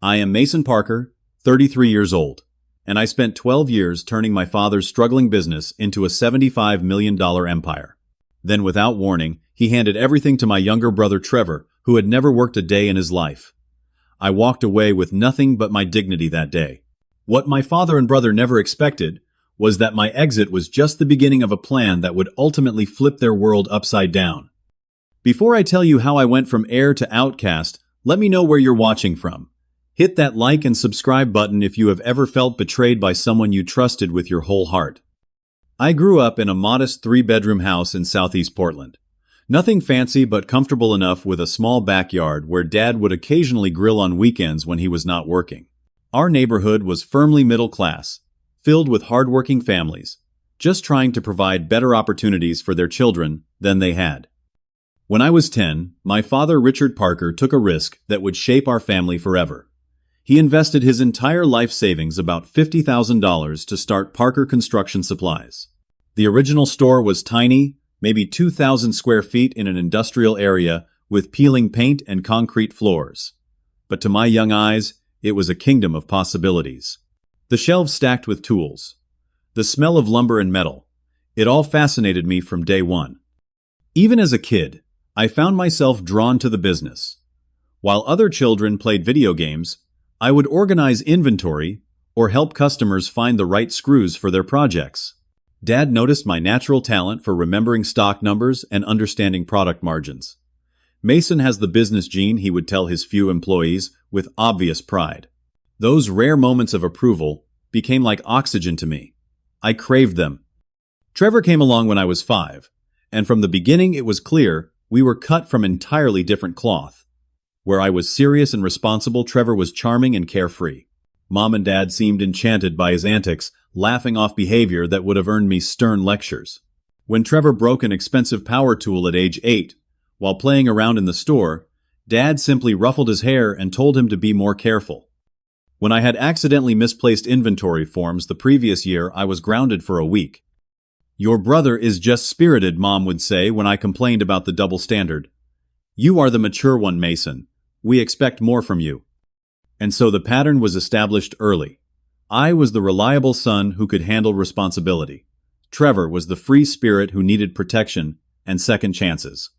I am Mason Parker, 33 years old, and I spent 12 years turning my father's struggling business into a $75 million empire. Then, without warning, he handed everything to my younger brother Trevor, who had never worked a day in his life. I walked away with nothing but my dignity that day. What my father and brother never expected was that my exit was just the beginning of a plan that would ultimately flip their world upside down. Before I tell you how I went from heir to outcast, let me know where you're watching from. Hit that like and subscribe button if you have ever felt betrayed by someone you trusted with your whole heart. I grew up in a modest 3-bedroom house in southeast Portland. Nothing fancy but comfortable enough with a small backyard where Dad would occasionally grill on weekends when he was not working. Our neighborhood was firmly middle class, filled with hardworking families, just trying to provide better opportunities for their children than they had. When I was 10, my father Richard Parker took a risk that would shape our family forever. He invested his entire life savings, about $50,000, to start Parker Construction Supplies. The original store was tiny, maybe 2,000 square feet in an industrial area with peeling paint and concrete floors. But to my young eyes, it was a kingdom of possibilities. The shelves stacked with tools, the smell of lumber and metal, it all fascinated me from day one. Even as a kid, I found myself drawn to the business. While other children played video games, I would organize inventory or help customers find the right screws for their projects. Dad noticed my natural talent for remembering stock numbers and understanding product margins. Mason has the business gene, he would tell his few employees with obvious pride. Those rare moments of approval became like oxygen to me. I craved them. Trevor came along when I was 5, and from the beginning it was clear we were cut from entirely different cloth. Where I was serious and responsible, Trevor was charming and carefree. Mom and Dad seemed enchanted by his antics, laughing off behavior that would have earned me stern lectures. When Trevor broke an expensive power tool at age 8, while playing around in the store, Dad simply ruffled his hair and told him to be more careful. When I had accidentally misplaced inventory forms the previous year, I was grounded for a week. "Your brother is just spirited," Mom would say when I complained about the double standard. "You are the mature one, Mason. We expect more from you." And so the pattern was established early. I was the reliable son who could handle responsibility. Trevor was the free spirit who needed protection and second chances.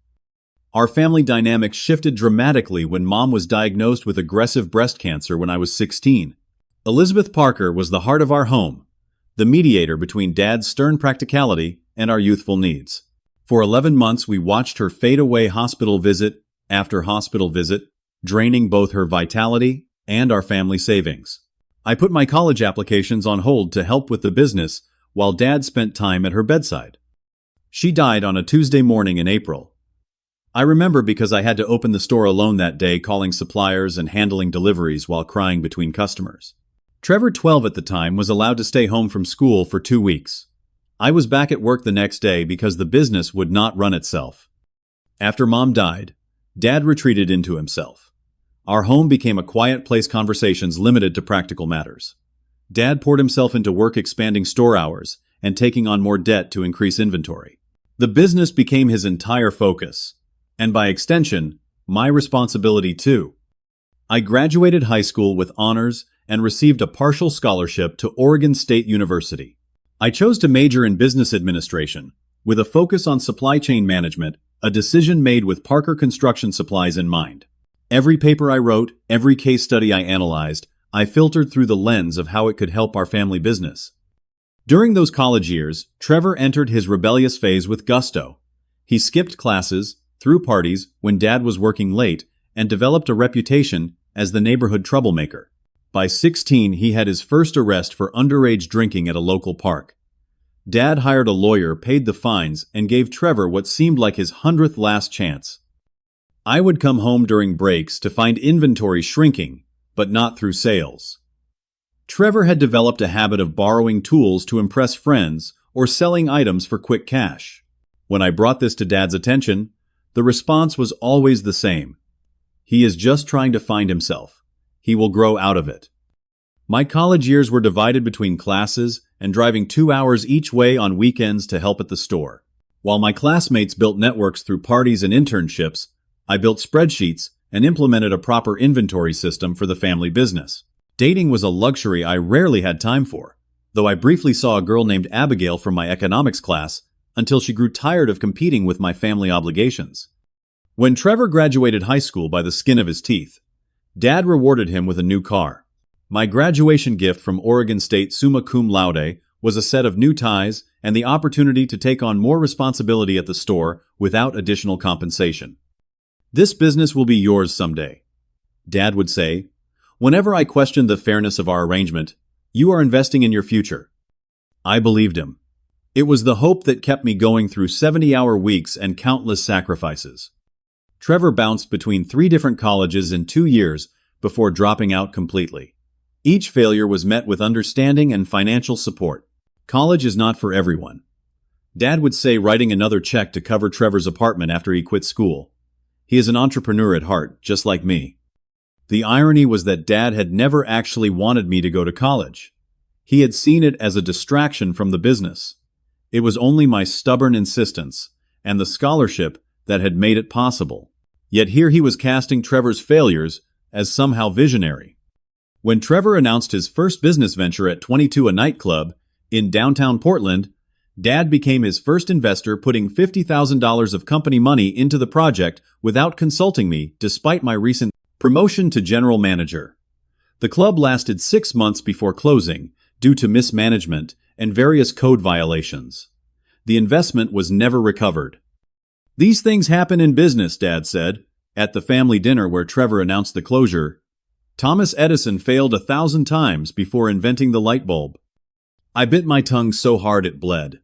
Our family dynamics shifted dramatically when Mom was diagnosed with aggressive breast cancer when I was 16. Elizabeth Parker was the heart of our home, the mediator between Dad's stern practicality and our youthful needs. For 11 months, we watched her fade away, hospital visit after hospital visit, draining both her vitality and our family savings. I put my college applications on hold to help with the business while Dad spent time at her bedside. She died on a Tuesday morning in April. I remember because I had to open the store alone that day, calling suppliers and handling deliveries while crying between customers. Trevor, 12 at the time, was allowed to stay home from school for 2 weeks. I was back at work the next day because the business would not run itself. After Mom died, Dad retreated into himself. Our home became a quiet place, conversations limited to practical matters. Dad poured himself into work, expanding store hours and taking on more debt to increase inventory. The business became his entire focus, and by extension, my responsibility too. I graduated high school with honors and received a partial scholarship to Oregon State University. I chose to major in business administration, with a focus on supply chain management, a decision made with Parker Construction Supplies in mind. Every paper I wrote, every case study I analyzed, I filtered through the lens of how it could help our family business. During those college years, Trevor entered his rebellious phase with gusto. He skipped classes, threw parties when Dad was working late, and developed a reputation as the neighborhood troublemaker. By 16, he had his first arrest for underage drinking at a local park. Dad hired a lawyer, paid the fines, and gave Trevor what seemed like his 100th last chance. I would come home during breaks to find inventory shrinking, but not through sales. Trevor had developed a habit of borrowing tools to impress friends or selling items for quick cash. When I brought this to Dad's attention, the response was always the same. "He is just trying to find himself. He will grow out of it." My college years were divided between classes and driving 2 hours each way on weekends to help at the store. While my classmates built networks through parties and internships, I built spreadsheets and implemented a proper inventory system for the family business. Dating was a luxury I rarely had time for, though I briefly saw a girl named Abigail from my economics class until she grew tired of competing with my family obligations. When Trevor graduated high school by the skin of his teeth, Dad rewarded him with a new car. My graduation gift from Oregon State summa cum laude was a set of new ties and the opportunity to take on more responsibility at the store without additional compensation. "This business will be yours someday," Dad would say. Whenever I questioned the fairness of our arrangement, "You are investing in your future." I believed him. It was the hope that kept me going through 70-hour weeks and countless sacrifices. Trevor bounced between 3 different colleges in 2 years before dropping out completely. Each failure was met with understanding and financial support. College is not for everyone, Dad would say, writing another check to cover Trevor's apartment after he quit school. He is an entrepreneur at heart, just like me. The irony was that Dad had never actually wanted me to go to college. He had seen it as a distraction from the business. It was only my stubborn insistence and the scholarship that had made it possible. Yet here he was casting Trevor's failures as somehow visionary. When Trevor announced his first business venture at 22 a nightclub in downtown Portland, Dad became his first investor, putting $50,000 of company money into the project without consulting me, despite my recent promotion to general manager. The club lasted 6 months before closing due to mismanagement and various code violations. The investment was never recovered. "These things happen in business," Dad said, at the family dinner where Trevor announced the closure. "Thomas Edison failed 1,000 times before inventing the light bulb." I bit my tongue so hard it bled.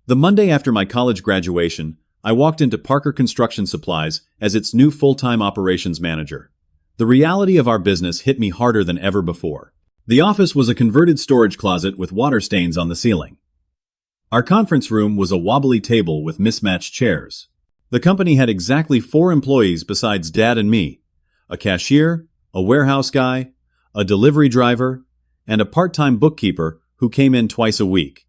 The Monday after my college graduation, I walked into Parker Construction Supplies as its new full-time operations manager. The reality of our business hit me harder than ever before. The office was a converted storage closet with water stains on the ceiling. Our conference room was a wobbly table with mismatched chairs. The company had exactly 4 employees besides Dad and me: a cashier, a warehouse guy, a delivery driver, and a part-time bookkeeper who came in twice a week.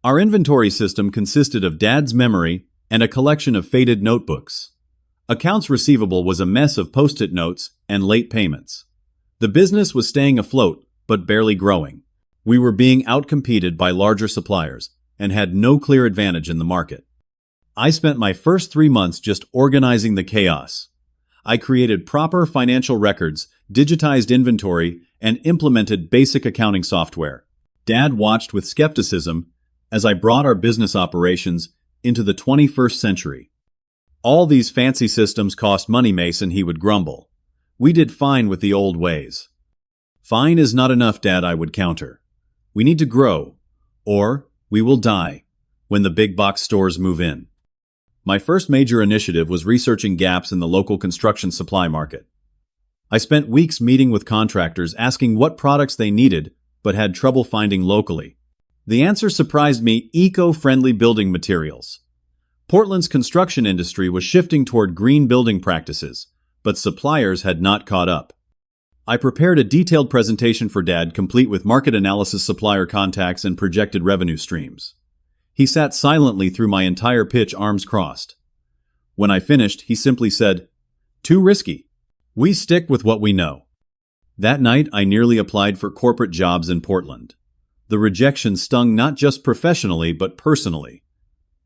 Our inventory system consisted of Dad's memory and a collection of faded notebooks. Accounts receivable was a mess of post-it notes and late payments. The business was staying afloat, but barely growing. We were being outcompeted by larger suppliers and had no clear advantage in the market. I spent my first 3 months just organizing the chaos. I created proper financial records, digitized inventory, and implemented basic accounting software. Dad watched with skepticism as I brought our business operations into the 21st century. "All these fancy systems cost money, Mason," he would grumble. "We did fine with the old ways." "Fine is not enough, Dad," I would counter. "We need to grow, or we will die when the big box stores move in." My first major initiative was researching gaps in the local construction supply market. I spent weeks meeting with contractors asking what products they needed but had trouble finding locally. The answer surprised me: eco-friendly building materials. Portland's construction industry was shifting toward green building practices, but suppliers had not caught up. I prepared a detailed presentation for Dad, complete with market analysis, supplier contacts, and projected revenue streams. He sat silently through my entire pitch, arms crossed. When I finished, he simply said, "Too risky. We stick with what we know." That night, I nearly applied for corporate jobs in Portland. The rejection stung not just professionally, but personally.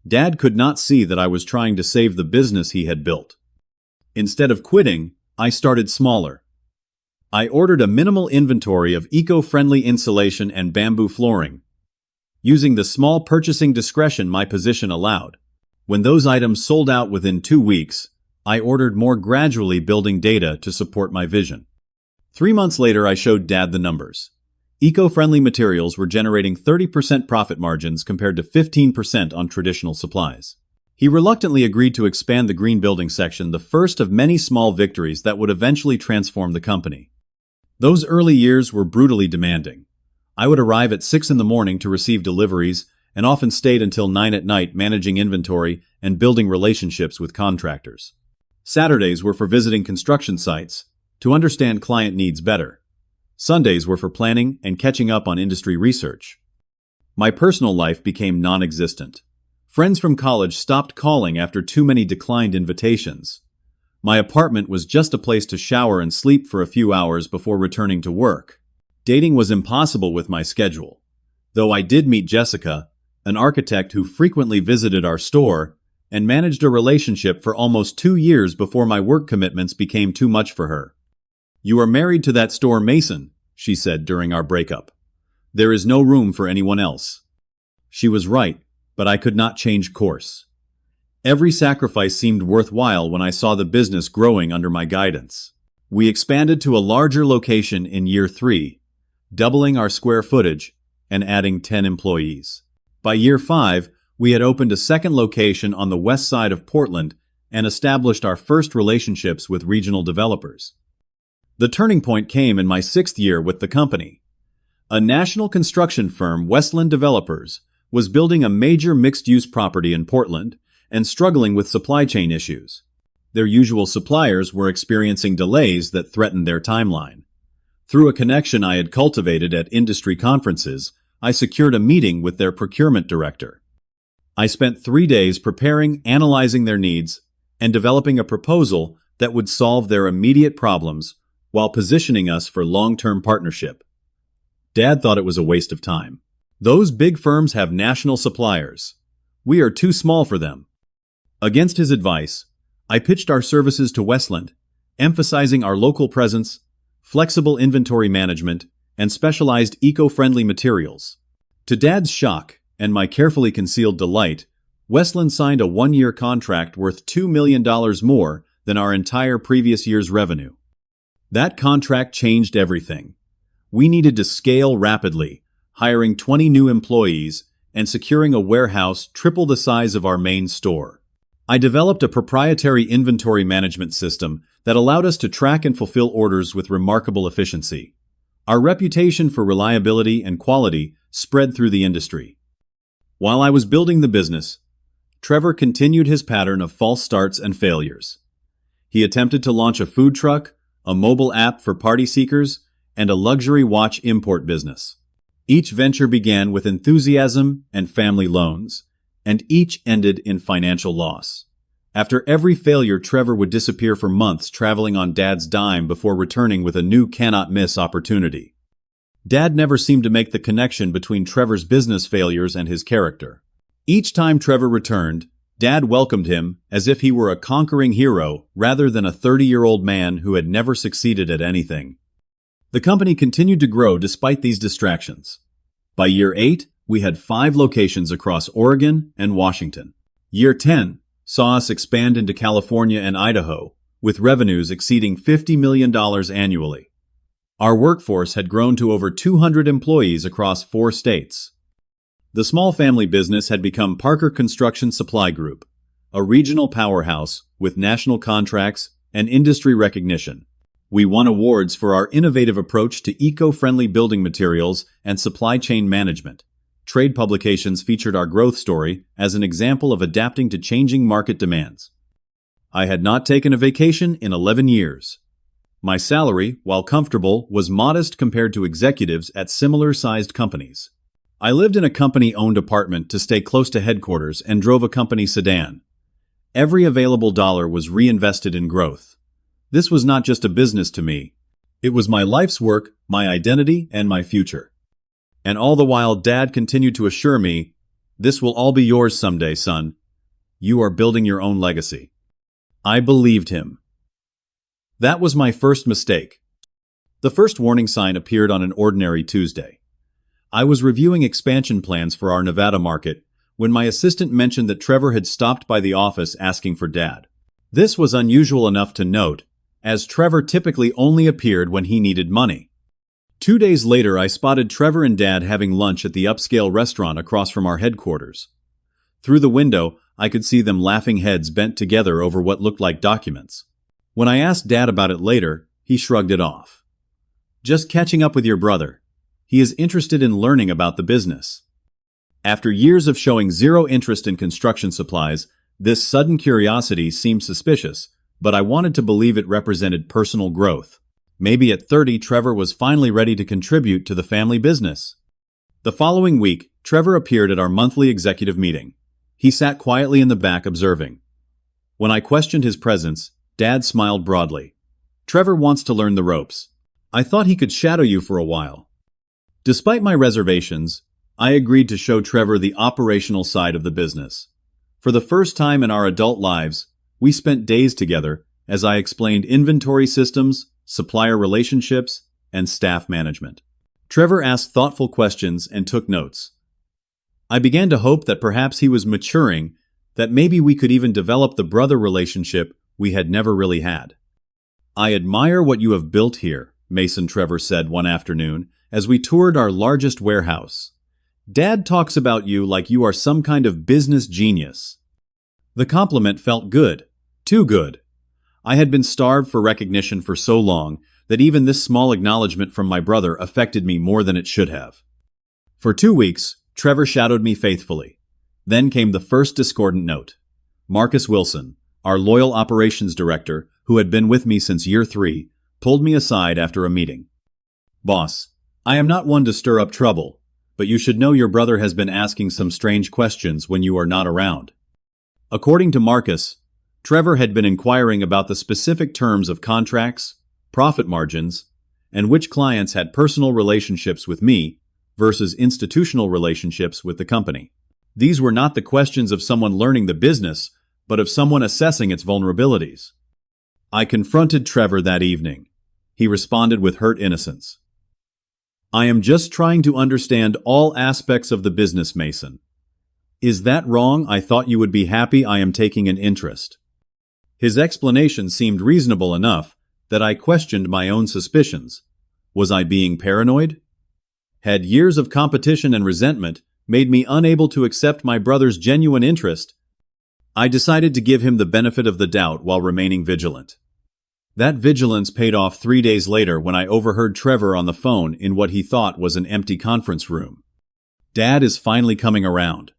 Dad could not see that I was trying to save the business he had built. Instead of quitting, I started smaller. I ordered a minimal inventory of eco-friendly insulation and bamboo flooring, using the small purchasing discretion my position allowed. When those items sold out within 2 weeks, I ordered more, gradually building data to support my vision. 3 months later, I showed Dad the numbers. Eco-friendly materials were generating 30% profit margins compared to 15% on traditional supplies. He reluctantly agreed to expand the green building section, the first of many small victories that would eventually transform the company. Those early years were brutally demanding. I would arrive at 6 in the morning to receive deliveries and often stayed until 9 at night, managing inventory and building relationships with contractors. Saturdays were for visiting construction sites to understand client needs better. Sundays were for planning and catching up on industry research. My personal life became non-existent. Friends from college stopped calling after too many declined invitations. My apartment was just a place to shower and sleep for a few hours before returning to work. Dating was impossible with my schedule. Though I did meet Jessica, an architect who frequently visited our store, and managed a relationship for almost 2 years before my work commitments became too much for her. "You are married to that store mason," she said during our breakup. "There is no room for anyone else." She was right, but I could not change course. Every sacrifice seemed worthwhile when I saw the business growing under my guidance. We expanded to a larger location in year 3, doubling our square footage and adding 10 employees. By year 5, we had opened a second location on the west side of Portland and established our first relationships with regional developers. The turning point came in my 6th year with the company. A national construction firm, Westland Developers, was building a major mixed-use property in Portland and struggling with supply chain issues. Their usual suppliers were experiencing delays that threatened their timeline. Through a connection I had cultivated at industry conferences, I secured a meeting with their procurement director. I spent 3 days preparing, analyzing their needs, and developing a proposal that would solve their immediate problems while positioning us for long-term partnership. Dad thought it was a waste of time. "Those big firms have national suppliers. We are too small for them." Against his advice, I pitched our services to Westland, emphasizing our local presence, flexible inventory management, and specialized eco-friendly materials. To Dad's shock, and my carefully concealed delight, Westland signed a 1-year contract worth $2 million more than our entire previous year's revenue. That contract changed everything. We needed to scale rapidly, hiring 20 new employees and securing a warehouse triple the size of our main store. I developed a proprietary inventory management system that allowed us to track and fulfill orders with remarkable efficiency. Our reputation for reliability and quality spread through the industry. While I was building the business, Trevor continued his pattern of false starts and failures. He attempted to launch a food truck, a mobile app for party seekers, and a luxury watch import business. Each venture began with enthusiasm and family loans, and each ended in financial loss. After every failure, Trevor would disappear for months, traveling on Dad's dime before returning with a new cannot-miss opportunity. Dad never seemed to make the connection between Trevor's business failures and his character. Each time Trevor returned, Dad welcomed him as if he were a conquering hero rather than a 30-year-old man who had never succeeded at anything. The company continued to grow despite these distractions. By year 8, we had 5 locations across Oregon and Washington. Year 10 saw us expand into California and Idaho, with revenues exceeding $50 million annually. Our workforce had grown to over 200 employees across 4 states. The small family business had become Parker Construction Supply Group, a regional powerhouse with national contracts and industry recognition. We won awards for our innovative approach to eco-friendly building materials and supply chain management. Trade publications featured our growth story as an example of adapting to changing market demands. I had not taken a vacation in 11 years. My salary, while comfortable, was modest compared to executives at similar-sized companies. I lived in a company-owned apartment to stay close to headquarters and drove a company sedan. Every available dollar was reinvested in growth. This was not just a business to me. It was my life's work, my identity, and my future. And all the while, Dad continued to assure me, "This will all be yours someday, son. You are building your own legacy." I believed him. That was my first mistake. The first warning sign appeared on an ordinary Tuesday. I was reviewing expansion plans for our Nevada market when my assistant mentioned that Trevor had stopped by the office asking for Dad. This was unusual enough to note, as Trevor typically only appeared when he needed money. 2 days later, I spotted Trevor and Dad having lunch at the upscale restaurant across from our headquarters. Through the window, I could see them laughing, heads bent together over what looked like documents. When I asked Dad about it later, he shrugged it off. "Just catching up with your brother. He is interested in learning about the business." After years of showing zero interest in construction supplies, this sudden curiosity seemed suspicious, but I wanted to believe it represented personal growth. Maybe at 30, Trevor was finally ready to contribute to the family business. The following week, Trevor appeared at our monthly executive meeting. He sat quietly in the back observing. When I questioned his presence, Dad smiled broadly. Trevor wants to learn the ropes. I thought he could shadow you for a while. Despite my reservations, I agreed to show Trevor the operational side of the business. For the first time in our adult lives, we spent days together as I explained inventory systems, supplier relationships, and staff management. Trevor asked thoughtful questions and took notes. I began to hope that perhaps he was maturing, that maybe we could even develop the brother relationship we had never really had. I admire what you have built here, Mason Trevor said one afternoon as we toured our largest warehouse. Dad talks about you like you are some kind of business genius. The compliment felt good, too good. I had been starved for recognition for so long that even this small acknowledgement from my brother affected me more than it should have. For 2 weeks, Trevor shadowed me faithfully. Then came the first discordant note. Marcus Wilson, our loyal operations director, who had been with me since year 3, pulled me aside after a meeting. Boss, I am not one to stir up trouble, but you should know your brother has been asking some strange questions when you are not around. According to Marcus, Trevor had been inquiring about the specific terms of contracts, profit margins, and which clients had personal relationships with me versus institutional relationships with the company. These were not the questions of someone learning the business, but of someone assessing its vulnerabilities. I confronted Trevor that evening. He responded with hurt innocence. I am just trying to understand all aspects of the business, Mason. Is that wrong? I thought you would be happy I am taking an interest. His explanation seemed reasonable enough that I questioned my own suspicions. Was I being paranoid? Had years of competition and resentment made me unable to accept my brother's genuine interest? I decided to give him the benefit of the doubt while remaining vigilant. That vigilance paid off 3 days later when I overheard Trevor on the phone in what he thought was an empty conference room. Dad is finally coming around.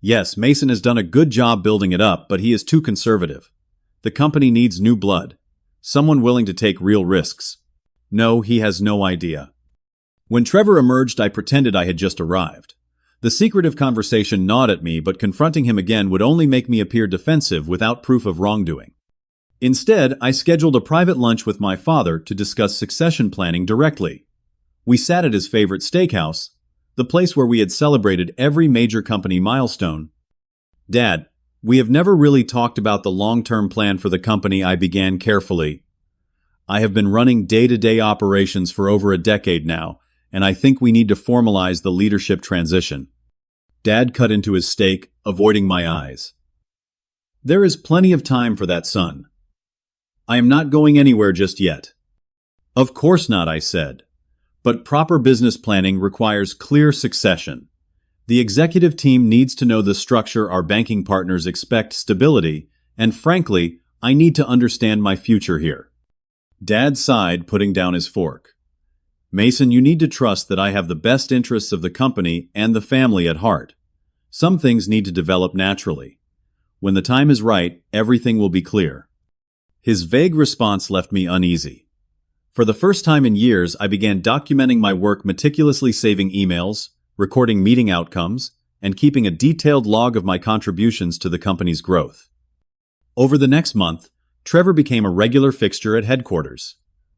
Yes, Mason has done a good job building it up, but he is too conservative. The company needs new blood. Someone willing to take real risks. No, he has no idea. When Trevor emerged, I pretended I had just arrived. The secretive conversation gnawed at me, but confronting him again would only make me appear defensive without proof of wrongdoing. Instead, I scheduled a private lunch with my father to discuss succession planning directly. We sat at his favorite steakhouse, the place where we had celebrated every major company milestone. Dad, we have never really talked about the long-term plan for the company, I began carefully. I have been running day-to-day operations for over a decade now, and I think we need to formalize the leadership transition. Dad cut into his steak, avoiding my eyes. There is plenty of time for that, son. I am not going anywhere just yet. Of course not, I said. But proper business planning requires clear succession. The executive team needs to know the structure our banking partners expect, stability, and frankly, I need to understand my future here. Dad sighed, putting down his fork. Mason, you need to trust that I have the best interests of the company and the family at heart. Some things need to develop naturally. When the time is right, everything will be clear. His vague response left me uneasy. For the first time in years, I began documenting my work, meticulously saving emails, recording meeting outcomes, and keeping a detailed log of my contributions to the company's growth. Over the next month, Trevor became a regular fixture at headquarters.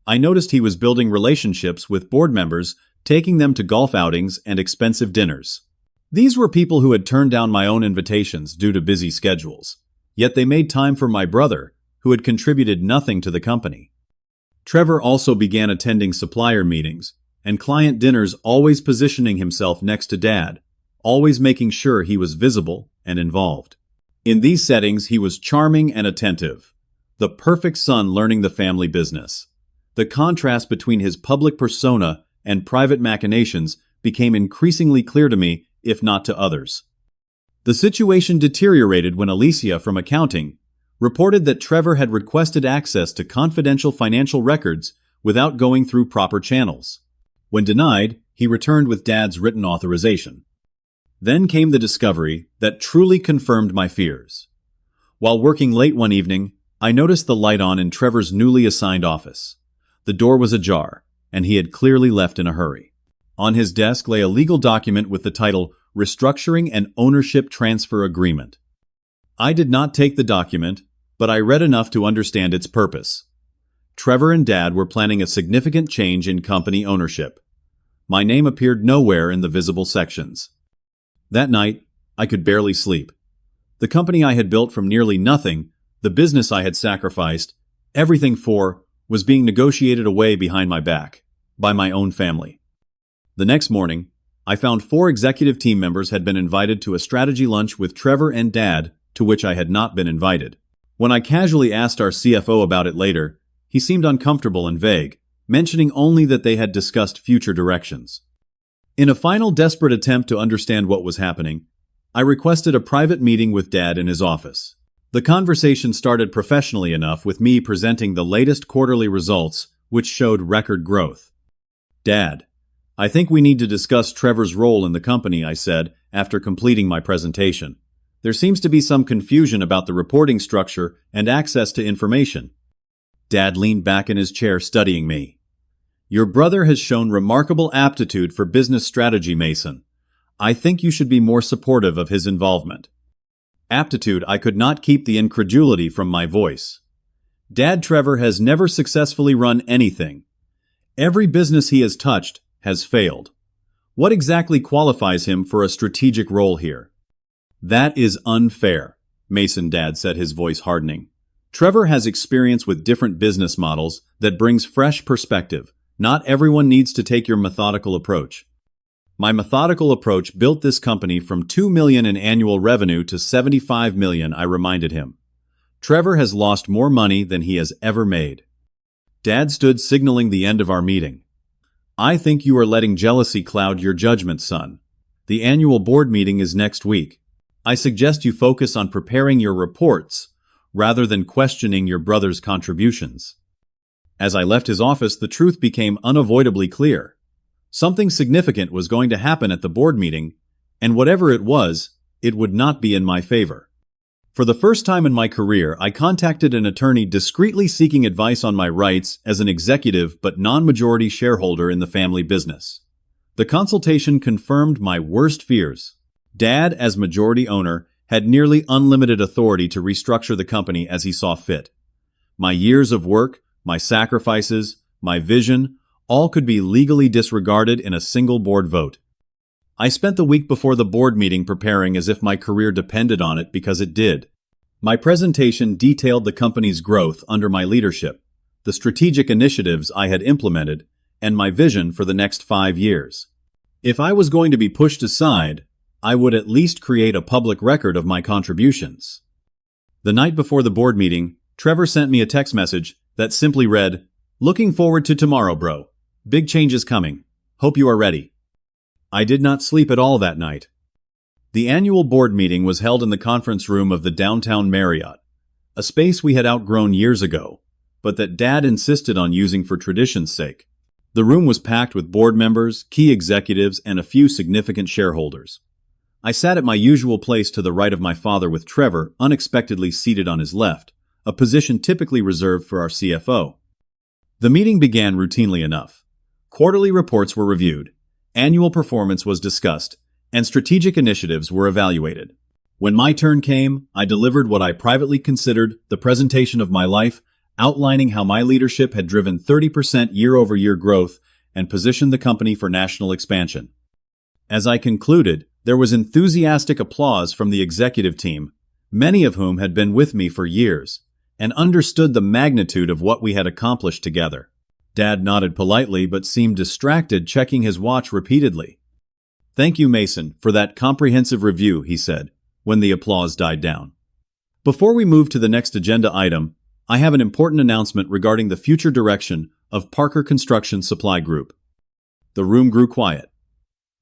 I noticed he was building relationships with board members, taking them to golf outings and expensive dinners. These were people who had turned down my own invitations due to busy schedules. Yet they made time for my brother, who had contributed nothing to the company. Trevor also began attending supplier meetings and client dinners, always positioning himself next to Dad, always making sure he was visible and involved. In these settings, he was charming and attentive, the perfect son learning the family business. The contrast between his public persona and private machinations became increasingly clear to me, if not to others. The situation deteriorated when Alicia from accounting reported that Trevor had requested access to confidential financial records without going through proper channels. When denied, he returned with Dad's written authorization. Then came the discovery that truly confirmed my fears. While working late one evening, I noticed the light on in Trevor's newly assigned office. The door was ajar, and he had clearly left in a hurry. On his desk lay a legal document with the title Restructuring and Ownership Transfer Agreement. I did not take the document, but I read enough to understand its purpose. Trevor and Dad were planning a significant change in company ownership. My name appeared nowhere in the visible sections. That night, I could barely sleep. The company I had built from nearly nothing, the business I had sacrificed, everything for, was being negotiated away behind my back, by my own family. The next morning, I found 4 executive team members had been invited to a strategy lunch with Trevor and Dad, to which I had not been invited. When I casually asked our CFO about it later, he seemed uncomfortable and vague, mentioning only that they had discussed future directions. In a final desperate attempt to understand what was happening, I requested a private meeting with Dad in his office. The conversation started professionally enough with me presenting the latest quarterly results, which showed record growth. "Dad, I think we need to discuss Trevor's role in the company," I said, after completing my presentation. "There seems to be some confusion about the reporting structure and access to information." Dad leaned back in his chair studying me. "Your brother has shown remarkable aptitude for business strategy, Mason. I think you should be more supportive of his involvement." Aptitude, I could not keep the incredulity from my voice. Dad, Trevor has never successfully run anything. Every business he has touched has failed. What exactly qualifies him for a strategic role here? "That is unfair," Mason, Dad said, his voice hardening. "Trevor has experience with different business models that brings fresh perspective. Not everyone needs to take your methodical approach." My methodical approach built this company from $2 million in annual revenue to $75 million, I reminded him. Trevor has lost more money than he has ever made. Dad stood, signaling the end of our meeting. "I think you are letting jealousy cloud your judgment, son. The annual board meeting is next week. I suggest you focus on preparing your reports rather than questioning your brother's contributions." As I left his office, the truth became unavoidably clear. Something significant was going to happen at the board meeting, and whatever it was, it would not be in my favor. For the first time in my career, I contacted an attorney discreetly seeking advice on my rights as an executive but non-majority shareholder in the family business. The consultation confirmed my worst fears. Dad, as majority owner, had nearly unlimited authority to restructure the company as he saw fit. My years of work, my sacrifices, my vision, all could be legally disregarded in a single board vote. I spent the week before the board meeting preparing as if my career depended on it, because it did. My presentation detailed the company's growth under my leadership, the strategic initiatives I had implemented, and my vision for the next 5 years. If I was going to be pushed aside, I would at least create a public record of my contributions. The night before the board meeting, Trevor sent me a text message that simply read, "Looking forward to tomorrow, bro. Big changes coming. Hope you are ready." I did not sleep at all that night. The annual board meeting was held in the conference room of the downtown Marriott, a space we had outgrown years ago, but that Dad insisted on using for tradition's sake. The room was packed with board members, key executives, and a few significant shareholders. I sat at my usual place to the right of my father, with Trevor unexpectedly seated on his left, a position typically reserved for our CFO. The meeting began routinely enough. Quarterly reports were reviewed, annual performance was discussed, and strategic initiatives were evaluated. When my turn came, I delivered what I privately considered the presentation of my life, outlining how my leadership had driven 30% year-over-year growth and positioned the company for national expansion. As I concluded, there was enthusiastic applause from the executive team, many of whom had been with me for years, and understood the magnitude of what we had accomplished together. Dad nodded politely but seemed distracted, checking his watch repeatedly. "Thank you, Mason, for that comprehensive review," he said, when the applause died down. "Before we move to the next agenda item, I have an important announcement regarding the future direction of Parker Construction Supply Group." The room grew quiet.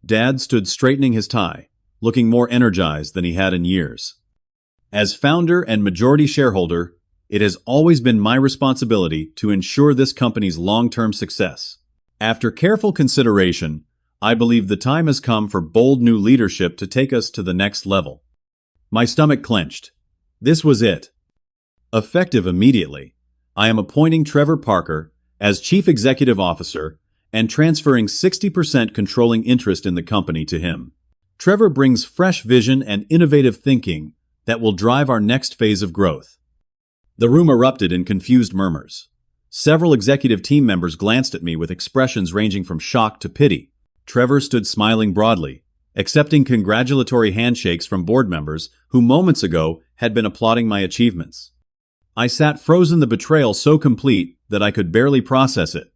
Dad stood straightening his tie, looking more energized than he had in years. "As founder and majority shareholder, it has always been my responsibility to ensure this company's long-term success. After careful consideration, I believe the time has come for bold new leadership to take us to the next level." My stomach clenched. This was it. Effective immediately, I am appointing Trevor Parker as Chief Executive Officer and transferring 60% controlling interest in the company to him. Trevor brings fresh vision and innovative thinking that will drive our next phase of growth. The room erupted in confused murmurs. Several executive team members glanced at me with expressions ranging from shock to pity. Trevor stood smiling broadly, accepting congratulatory handshakes from board members who moments ago had been applauding my achievements. I sat frozen, the betrayal so complete that I could barely process it.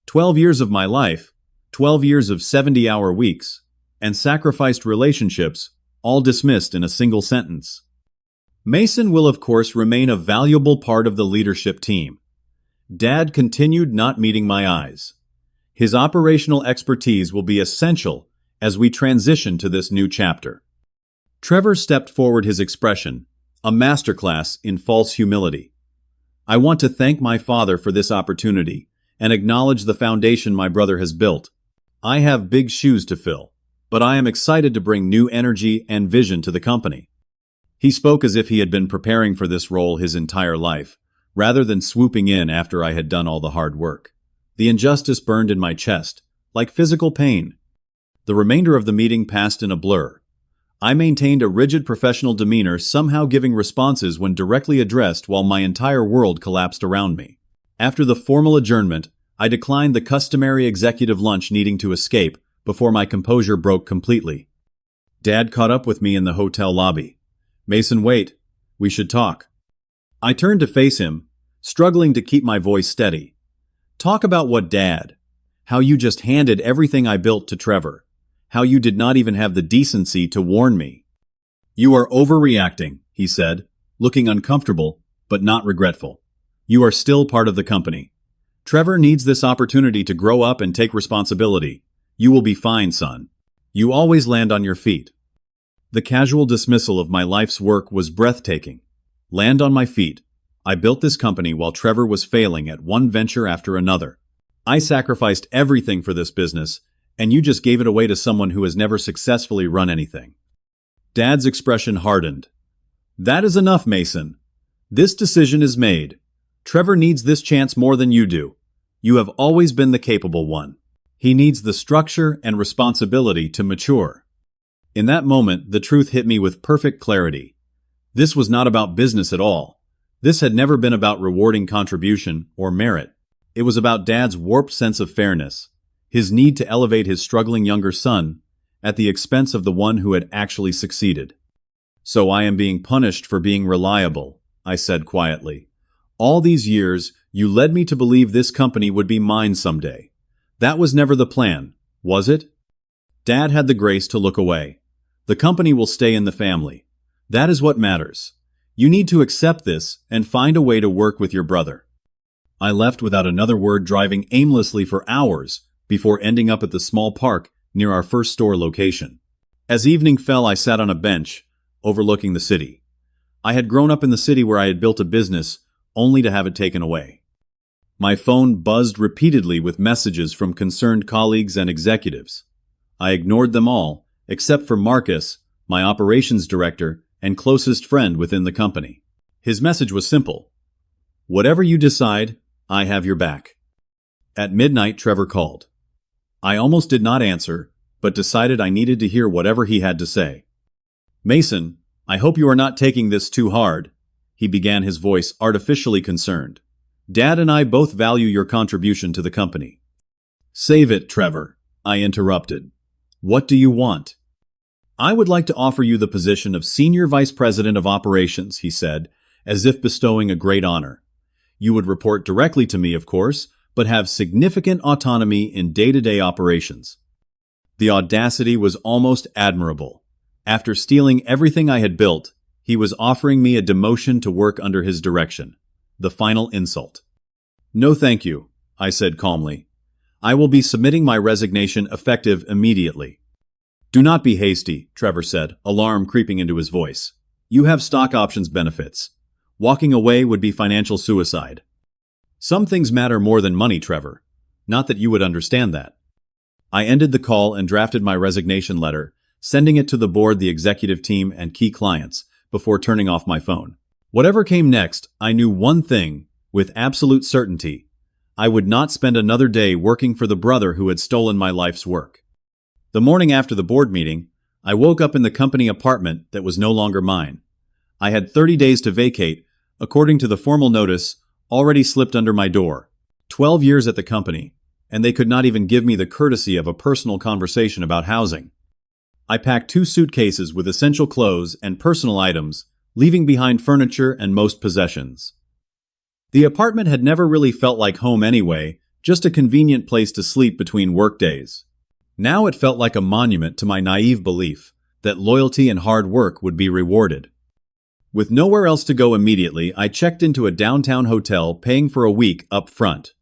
12 years of my life, 12 years of 70-hour weeks, and sacrificed relationships, all dismissed in a single sentence. Mason will of course remain a valuable part of the leadership team. Dad continued not meeting my eyes. His operational expertise will be essential as we transition to this new chapter. Trevor stepped forward, his expression, a masterclass in false humility. I want to thank my father for this opportunity and acknowledge the foundation my brother has built. I have big shoes to fill, but I am excited to bring new energy and vision to the company. He spoke as if he had been preparing for this role his entire life, rather than swooping in after I had done all the hard work. The injustice burned in my chest, like physical pain. The remainder of the meeting passed in a blur. I maintained a rigid professional demeanor, somehow giving responses when directly addressed while my entire world collapsed around me. After the formal adjournment, I declined the customary executive lunch, needing to escape before my composure broke completely. Dad caught up with me in the hotel lobby. "Mason, wait. We should talk." I turned to face him, struggling to keep my voice steady. "Talk about what, Dad? How you just handed everything I built to Trevor. How you did not even have the decency to warn me." "You are overreacting," he said, looking uncomfortable, but not regretful. "You are still part of the company. Trevor needs this opportunity to grow up and take responsibility. You will be fine, son. You always land on your feet." The casual dismissal of my life's work was breathtaking. Land on my feet. I built this company while Trevor was failing at one venture after another. I sacrificed everything for this business, and you just gave it away to someone who has never successfully run anything. Dad's expression hardened. "That is enough, Mason. This decision is made. Trevor needs this chance more than you do. You have always been the capable one. He needs the structure and responsibility to mature." In that moment, the truth hit me with perfect clarity. This was not about business at all. This had never been about rewarding contribution or merit. It was about Dad's warped sense of fairness, his need to elevate his struggling younger son at the expense of the one who had actually succeeded. "So I am being punished for being reliable," I said quietly. "All these years, you led me to believe this company would be mine someday. That was never the plan, was it?" Dad had the grace to look away. "The company will stay in the family. That is what matters. You need to accept this and find a way to work with your brother." I left without another word, driving aimlessly for hours before ending up at the small park near our first store location. As evening fell, I sat on a bench, overlooking the city. I had grown up in the city where I had built a business, only to have it taken away. My phone buzzed repeatedly with messages from concerned colleagues and executives. I ignored them all, except for Marcus, my operations director and closest friend within the company. His message was simple. "Whatever you decide, I have your back." At midnight, Trevor called. I almost did not answer, but decided I needed to hear whatever he had to say. "Mason, I hope you are not taking this too hard," he began, his voice artificially concerned. "Dad and I both value your contribution to the company." "Save it, Trevor," I interrupted. "What do you want?" "I would like to offer you the position of Senior Vice President of Operations," he said, as if bestowing a great honor. "You would report directly to me, of course, but have significant autonomy in day-to-day operations." The audacity was almost admirable. After stealing everything I had built, he was offering me a demotion to work under his direction. The final insult. "No thank you," I said calmly. "I will be submitting my resignation effective immediately." "Do not be hasty," Trevor said, alarm creeping into his voice. "You have stock options benefits. Walking away would be financial suicide." "Some things matter more than money, Trevor. Not that you would understand that." I ended the call and drafted my resignation letter, sending it to the board, the executive team, and key clients before turning off my phone. Whatever came next, I knew one thing with absolute certainty. I would not spend another day working for the brother who had stolen my life's work. The morning after the board meeting, I woke up in the company apartment that was no longer mine. I had 30 days to vacate, according to the formal notice, already slipped under my door. 12 years at the company, and they could not even give me the courtesy of a personal conversation about housing. I packed 2 suitcases with essential clothes and personal items, leaving behind furniture and most possessions. The apartment had never really felt like home anyway, just a convenient place to sleep between workdays. Now it felt like a monument to my naive belief that loyalty and hard work would be rewarded. With nowhere else to go immediately, I checked into a downtown hotel, paying for a week up front.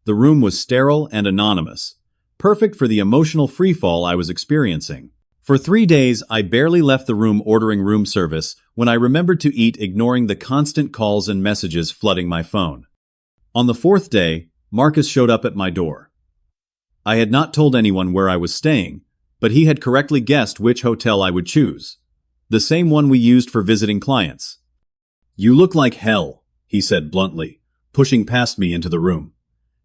The room was sterile and anonymous, perfect for the emotional freefall I was experiencing. For 3 days, I barely left the room ordering room service when I remembered to eat, ignoring the constant calls and messages flooding my phone. On the 4th day, Marcus showed up at my door. I had not told anyone where I was staying, but he had correctly guessed which hotel I would choose. The same one we used for visiting clients. "You look like hell," he said bluntly, pushing past me into the room.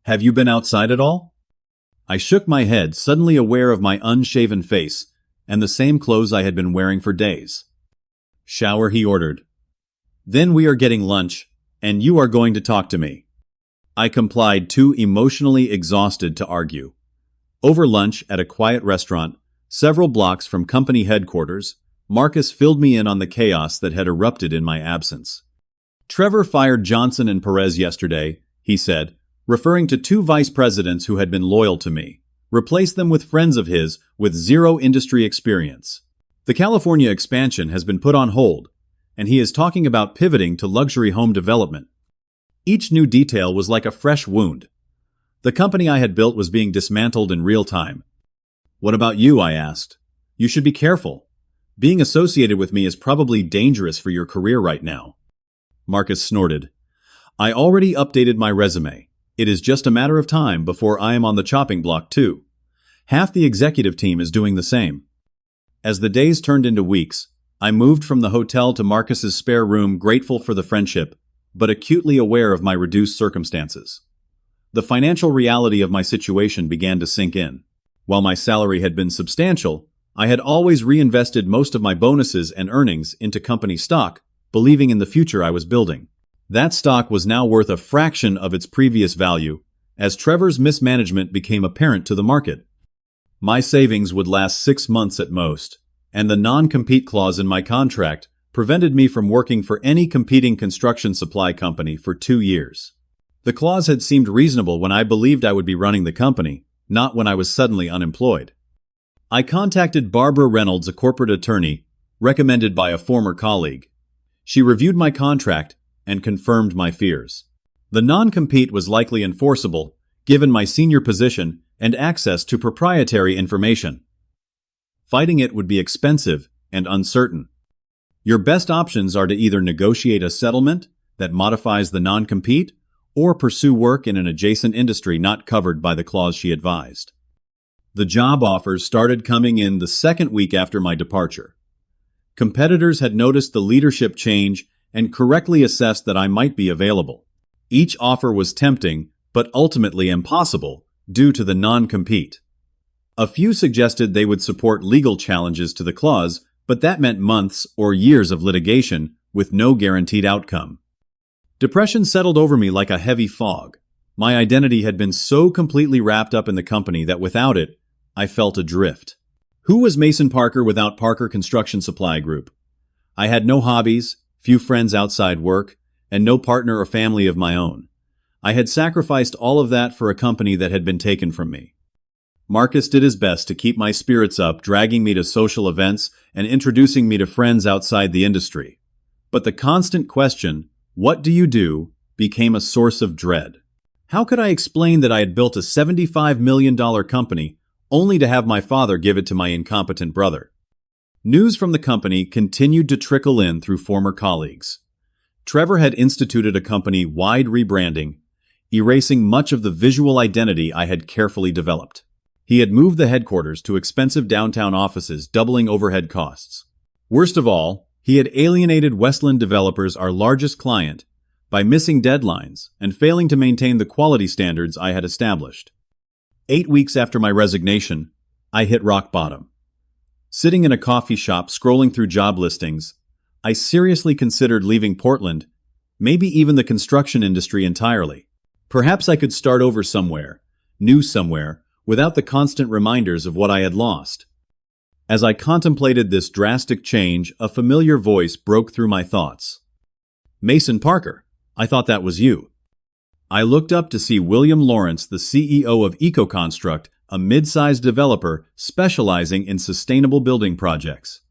"Have you been outside at all?" I shook my head, suddenly aware of my unshaven face and the same clothes I had been wearing for days. "Shower," he ordered. "Then we are getting lunch, and you are going to talk to me." I complied, too emotionally exhausted to argue. Over lunch at a quiet restaurant, several blocks from company headquarters, Marcus filled me in on the chaos that had erupted in my absence. "Trevor fired Johnson and Perez yesterday," he said, referring to 2 vice presidents who had been loyal to me. "Replaced them with friends of his with zero industry experience. The California expansion has been put on hold, and he is talking about pivoting to luxury home development." Each new detail was like a fresh wound. The company I had built was being dismantled in real time. "What about you?" I asked. "You should be careful. Being associated with me is probably dangerous for your career right now." Marcus snorted. "I already updated my resume. It is just a matter of time before I am on the chopping block too. Half the executive team is doing the same." As the days turned into weeks, I moved from the hotel to Marcus's spare room, grateful for the friendship, but acutely aware of my reduced circumstances. The financial reality of my situation began to sink in. While my salary had been substantial, I had always reinvested most of my bonuses and earnings into company stock, believing in the future I was building. That stock was now worth a fraction of its previous value, as Trevor's mismanagement became apparent to the market. My savings would last 6 months at most, and the non-compete clause in my contract prevented me from working for any competing construction supply company for 2 years. The clause had seemed reasonable when I believed I would be running the company, not when I was suddenly unemployed. I contacted Barbara Reynolds, a corporate attorney, recommended by a former colleague. She reviewed my contract and confirmed my fears. The non-compete was likely enforceable, given my senior position and access to proprietary information. Fighting it would be expensive and uncertain. "Your best options are to either negotiate a settlement that modifies the non-compete or pursue work in an adjacent industry not covered by the clause," she advised. The job offers started coming in the 2nd week after my departure. Competitors had noticed the leadership change and correctly assessed that I might be available. Each offer was tempting, but ultimately impossible, due to the non-compete. A few suggested they would support legal challenges to the clause, but that meant months or years of litigation with no guaranteed outcome. Depression settled over me like a heavy fog. My identity had been so completely wrapped up in the company that without it, I felt adrift. Who was Mason Parker without Parker Construction Supply Group? I had no hobbies, few friends outside work, and no partner or family of my own. I had sacrificed all of that for a company that had been taken from me. Marcus did his best to keep my spirits up, dragging me to social events and introducing me to friends outside the industry. But the constant question, "What do you do?" became a source of dread. How could I explain that I had built a $75 million company only to have my father give it to my incompetent brother? News from the company continued to trickle in through former colleagues. Trevor had instituted a company-wide rebranding, erasing much of the visual identity I had carefully developed. He had moved the headquarters to expensive downtown offices, doubling overhead costs. Worst of all, he had alienated Westland Developers, our largest client, by missing deadlines and failing to maintain the quality standards I had established. 8 weeks after my resignation, I hit rock bottom. Sitting in a coffee shop scrolling through job listings, I seriously considered leaving Portland maybe even the construction industry entirely. Perhaps I could start over somewhere, new somewhere, without the constant reminders of what I had lost. As I contemplated this drastic change, a familiar voice broke through my thoughts. "Mason Parker, I thought that was you." I looked up to see William Lawrence, the CEO of EcoConstruct, a mid-sized developer specializing in sustainable building projects.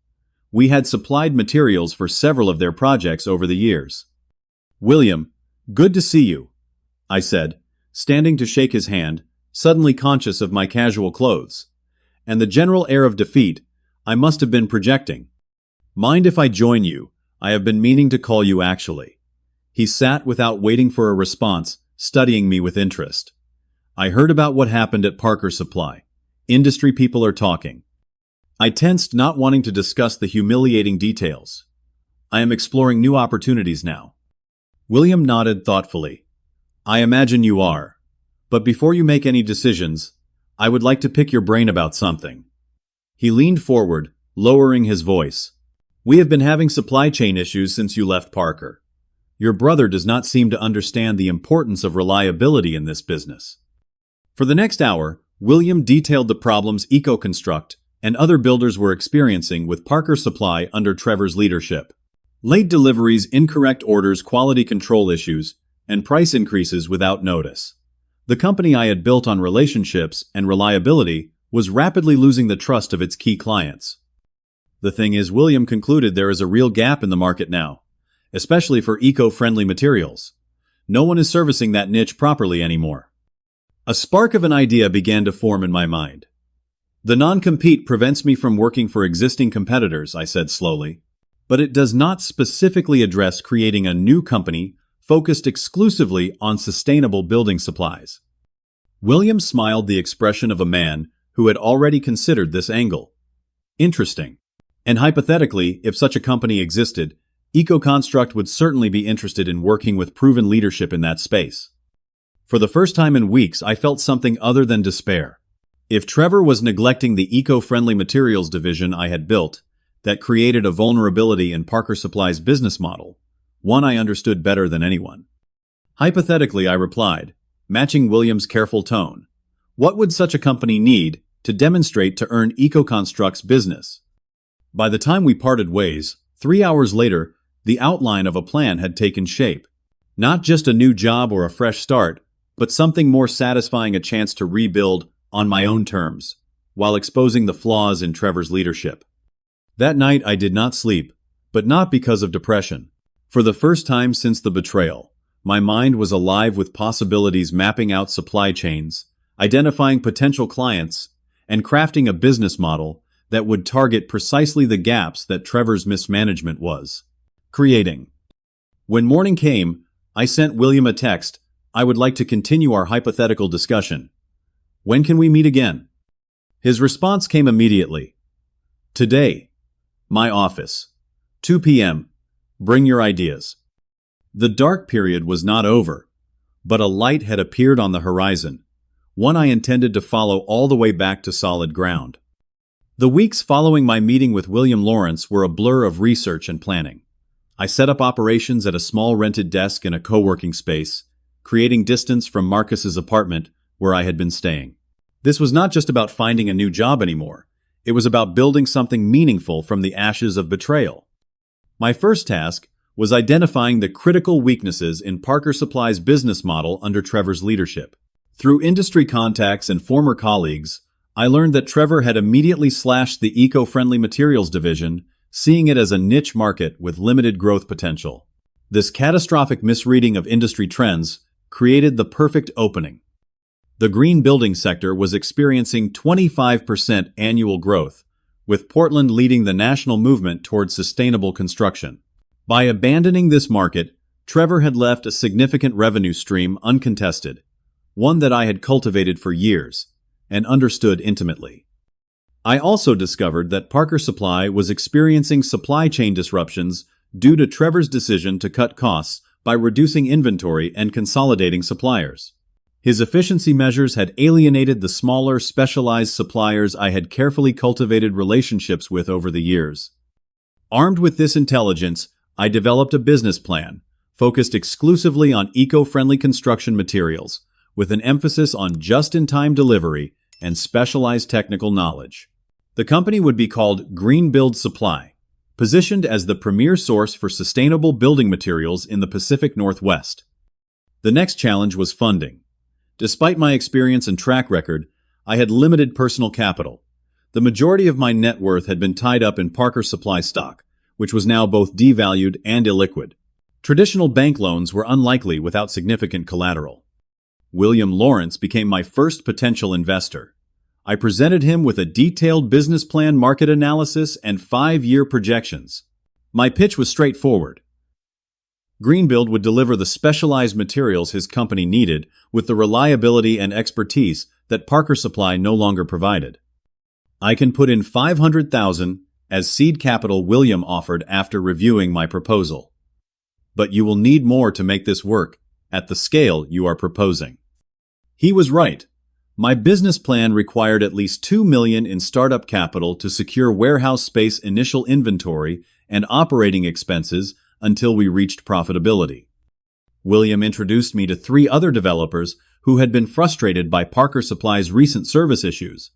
We had supplied materials for several of their projects over the years. "William, good to see you," I said, standing to shake his hand, suddenly conscious of my casual clothes. And the general air of defeat, I must have been projecting. "Mind if I join you? I have been meaning to call you actually." He sat without waiting for a response, studying me with interest. "I heard about what happened at Parker Supply. Industry people are talking." I tensed, not wanting to discuss the humiliating details. "I am exploring new opportunities now." William nodded thoughtfully. "I imagine you are. But before you make any decisions, I would like to pick your brain about something." He leaned forward, lowering his voice. "We have been having supply chain issues since you left Parker. Your brother does not seem to understand the importance of reliability in this business." For the next hour, William detailed the problems EcoConstruct and other builders were experiencing with Parker Supply under Trevor's leadership. Late deliveries, incorrect orders, quality control issues, and price increases without notice. The company I had built on relationships and reliability was rapidly losing the trust of its key clients. The thing is, William concluded there is a real gap in the market now, especially for eco-friendly materials. No one is servicing that niche properly anymore. A spark of an idea began to form in my mind. "The non-compete prevents me from working for existing competitors," I said slowly, "but it does not specifically address creating a new company focused exclusively on sustainable building supplies." William smiled, the expression of a man who had already considered this angle. "Interesting. And hypothetically, if such a company existed, EcoConstruct would certainly be interested in working with proven leadership in that space." For the first time in weeks, I felt something other than despair. If Trevor was neglecting the eco-friendly materials division I had built, that created a vulnerability in Parker Supply's business model, one I understood better than anyone. "Hypothetically," I replied, matching William's careful tone, "what would such a company need to demonstrate to earn EcoConstruct's business?" By the time we parted ways, 3 hours later, the outline of a plan had taken shape. Not just a new job or a fresh start, but something more satisfying, a chance to rebuild on my own terms, while exposing the flaws in Trevor's leadership. That night I did not sleep, but not because of depression. For the first time since the betrayal, my mind was alive with possibilities, mapping out supply chains, identifying potential clients, and crafting a business model that would target precisely the gaps that Trevor's mismanagement was creating. When morning came, I sent William a text. "I would like to continue our hypothetical discussion. When can we meet again?" His response came immediately. "Today. My office. 2 p.m. Bring your ideas." The dark period was not over, but a light had appeared on the horizon, one I intended to follow all the way back to solid ground. The weeks following my meeting with William Lawrence were a blur of research and planning. I set up operations at a small rented desk in a co-working space, creating distance from Marcus's apartment where I had been staying. This was not just about finding a new job anymore. It was about building something meaningful from the ashes of betrayal. My first task was identifying the critical weaknesses in Parker Supply's business model under Trevor's leadership. Through industry contacts and former colleagues, I learned that Trevor had immediately slashed the eco-friendly materials division, seeing it as a niche market with limited growth potential. This catastrophic misreading of industry trends created the perfect opening. The green building sector was experiencing 25% annual growth, with Portland leading the national movement towards sustainable construction. By abandoning this market, Trevor had left a significant revenue stream uncontested, one that I had cultivated for years and understood intimately. I also discovered that Parker Supply was experiencing supply chain disruptions due to Trevor's decision to cut costs by reducing inventory and consolidating suppliers. His efficiency measures had alienated the smaller, specialized suppliers I had carefully cultivated relationships with over the years. Armed with this intelligence, I developed a business plan, focused exclusively on eco-friendly construction materials, with an emphasis on just-in-time delivery and specialized technical knowledge. The company would be called Greenbuild Supply, positioned as the premier source for sustainable building materials in the Pacific Northwest. The next challenge was funding. Despite my experience and track record, I had limited personal capital. The majority of my net worth had been tied up in Parker Supply stock, which was now both devalued and illiquid. Traditional bank loans were unlikely without significant collateral. William Lawrence became my first potential investor. I presented him with a detailed business plan, market analysis, and 5-year projections. My pitch was straightforward. Greenbuild would deliver the specialized materials his company needed with the reliability and expertise that Parker Supply no longer provided. I can put in $500,000 as seed capital, William offered after reviewing my proposal. But you will need more to make this work at the scale you are proposing. He was right. My business plan required at least $2 million in startup capital to secure warehouse space, initial inventory, and operating expenses until we reached profitability. William introduced me to 3 other developers who had been frustrated by Parker Supply's recent service issues.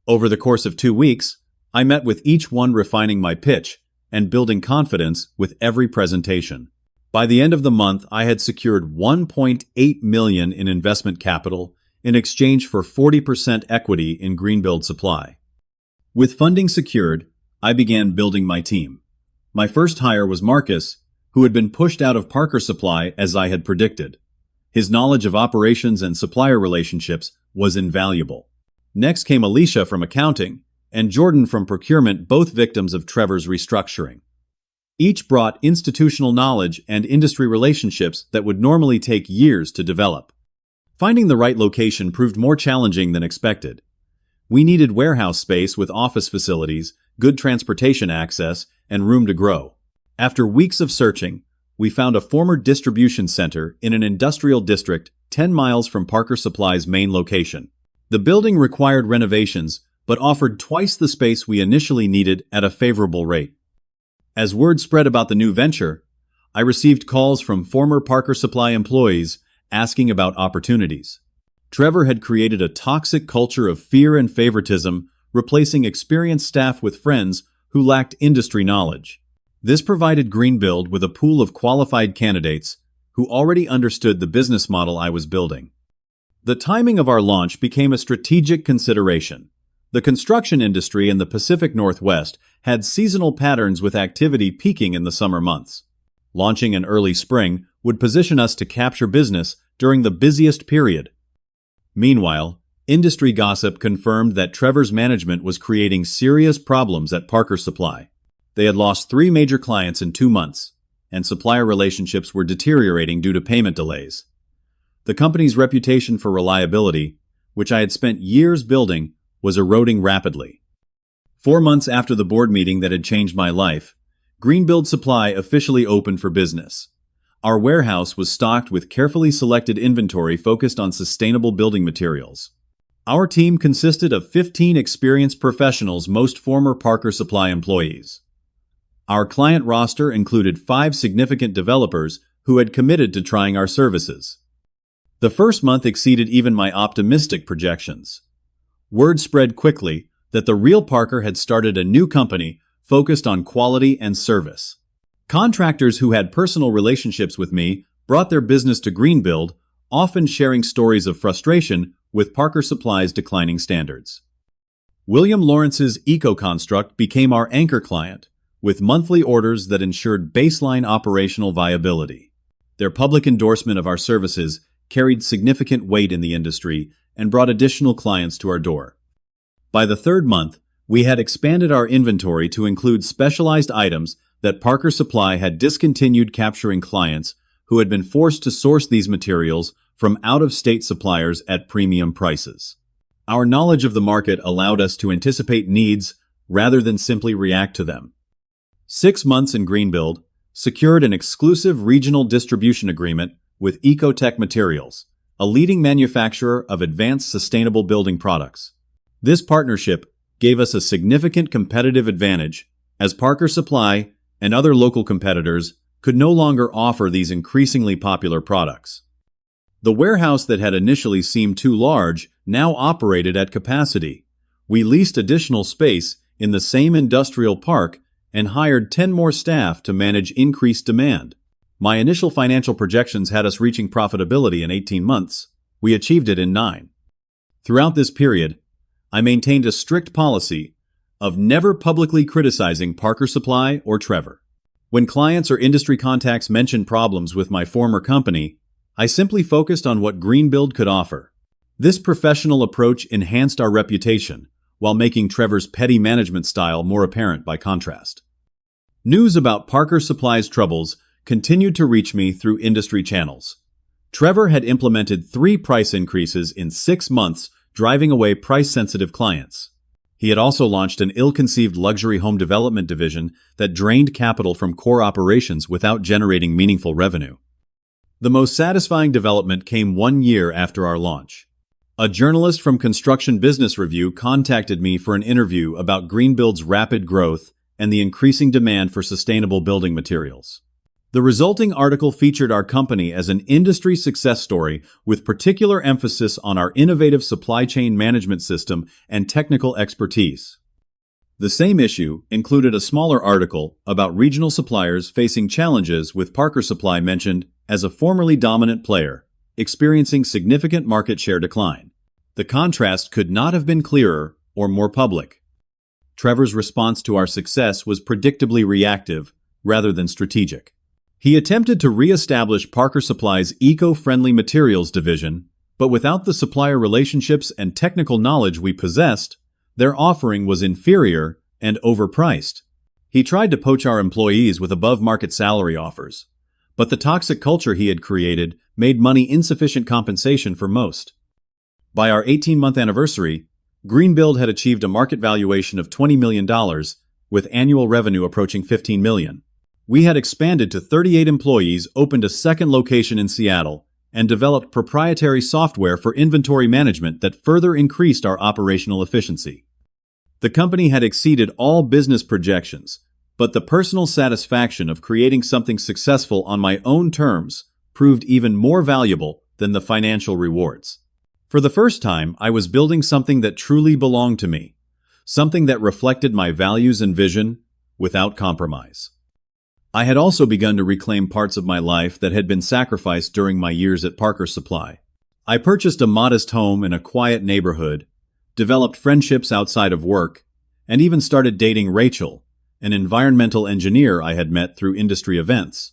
Over the course of 2 weeks, I met with each one, refining my pitch and building confidence with every presentation. By the end of the month, I had secured $1.8 million in investment capital in exchange for 40% equity in Greenbuild Supply. With funding secured, I began building my team. My first hire was Marcus, who had been pushed out of Parker Supply as I had predicted. His knowledge of operations and supplier relationships was invaluable. Next came Alicia from accounting and Jordan from procurement, both victims of Trevor's restructuring. Each brought institutional knowledge and industry relationships that would normally take years to develop. Finding the right location proved more challenging than expected. We needed warehouse space with office facilities, good transportation access, and room to grow. After weeks of searching, we found a former distribution center in an industrial district 10 miles from Parker Supply's main location. The building required renovations, but offered twice the space we initially needed at a favorable rate. As word spread about the new venture, I received calls from former Parker Supply employees asking about opportunities. Trevor had created a toxic culture of fear and favoritism, replacing experienced staff with friends who lacked industry knowledge. This provided Greenbuild with a pool of qualified candidates who already understood the business model I was building. The timing of our launch became a strategic consideration. The construction industry in the Pacific Northwest had seasonal patterns, with activity peaking in the summer months. Launching in early spring would position us to capture business during the busiest period. Meanwhile, industry gossip confirmed that Trevor's management was creating serious problems at Parker Supply. They had lost 3 major clients in 2 months, and supplier relationships were deteriorating due to payment delays. The company's reputation for reliability, which I had spent years building, was eroding rapidly. 4 months after the board meeting that had changed my life, Greenbuild Supply officially opened for business. Our warehouse was stocked with carefully selected inventory focused on sustainable building materials. Our team consisted of 15 experienced professionals, most former Parker Supply employees. Our client roster included 5 significant developers who had committed to trying our services. The first month exceeded even my optimistic projections. Word spread quickly that the real Parker had started a new company focused on quality and service. Contractors who had personal relationships with me brought their business to Greenbuild, often sharing stories of frustration with Parker Supply's declining standards. William Lawrence's Eco-Construct became our anchor client, with monthly orders that ensured baseline operational viability. Their public endorsement of our services carried significant weight in the industry and brought additional clients to our door. By the 3rd month, we had expanded our inventory to include specialized items that Parker Supply had discontinued, capturing clients who had been forced to source these materials from out-of-state suppliers at premium prices. Our knowledge of the market allowed us to anticipate needs rather than simply react to them. 6 months in, Greenbuild secured an exclusive regional distribution agreement with Ecotech Materials, a leading manufacturer of advanced sustainable building products. This partnership gave us a significant competitive advantage, as Parker Supply and other local competitors could no longer offer these increasingly popular products. The warehouse that had initially seemed too large now operated at capacity. We leased additional space in the same industrial park and hired 10 more staff to manage increased demand. My initial financial projections had us reaching profitability in 18 months. We achieved it in 9. Throughout this period, I maintained a strict policy of never publicly criticizing Parker Supply or Trevor. When clients or industry contacts mentioned problems with my former company, I simply focused on what Greenbuild could offer. This professional approach enhanced our reputation, while making Trevor's petty management style more apparent by contrast. News about Parker Supply's troubles continued to reach me through industry channels. Trevor had implemented 3 price increases in 6 months, driving away price-sensitive clients. He had also launched an ill-conceived luxury home development division that drained capital from core operations without generating meaningful revenue. The most satisfying development came 1 year after our launch. A journalist from Construction Business Review contacted me for an interview about Greenbuild's rapid growth and the increasing demand for sustainable building materials. The resulting article featured our company as an industry success story with particular emphasis on our innovative supply chain management system and technical expertise. The same issue included a smaller article about regional suppliers facing challenges with Parker Supply mentioned as a formerly dominant player, experiencing significant market share decline. The contrast could not have been clearer or more public. Trevor's response to our success was predictably reactive rather than strategic. He attempted to re-establish Parker Supply's eco-friendly materials division, but without the supplier relationships and technical knowledge we possessed, their offering was inferior and overpriced. He tried to poach our employees with above-market salary offers, but the toxic culture he had created made money insufficient compensation for most. By our 18-month anniversary, Greenbuild had achieved a market valuation of $20 million, with annual revenue approaching $15 million. We had expanded to 38 employees, opened a second location in Seattle, and developed proprietary software for inventory management that further increased our operational efficiency. The company had exceeded all business projections, but the personal satisfaction of creating something successful on my own terms proved even more valuable than the financial rewards. For the first time, I was building something that truly belonged to me, something that reflected my values and vision without compromise. I had also begun to reclaim parts of my life that had been sacrificed during my years at Parker Supply. I purchased a modest home in a quiet neighborhood, developed friendships outside of work, and even started dating Rachel, an environmental engineer I had met through industry events.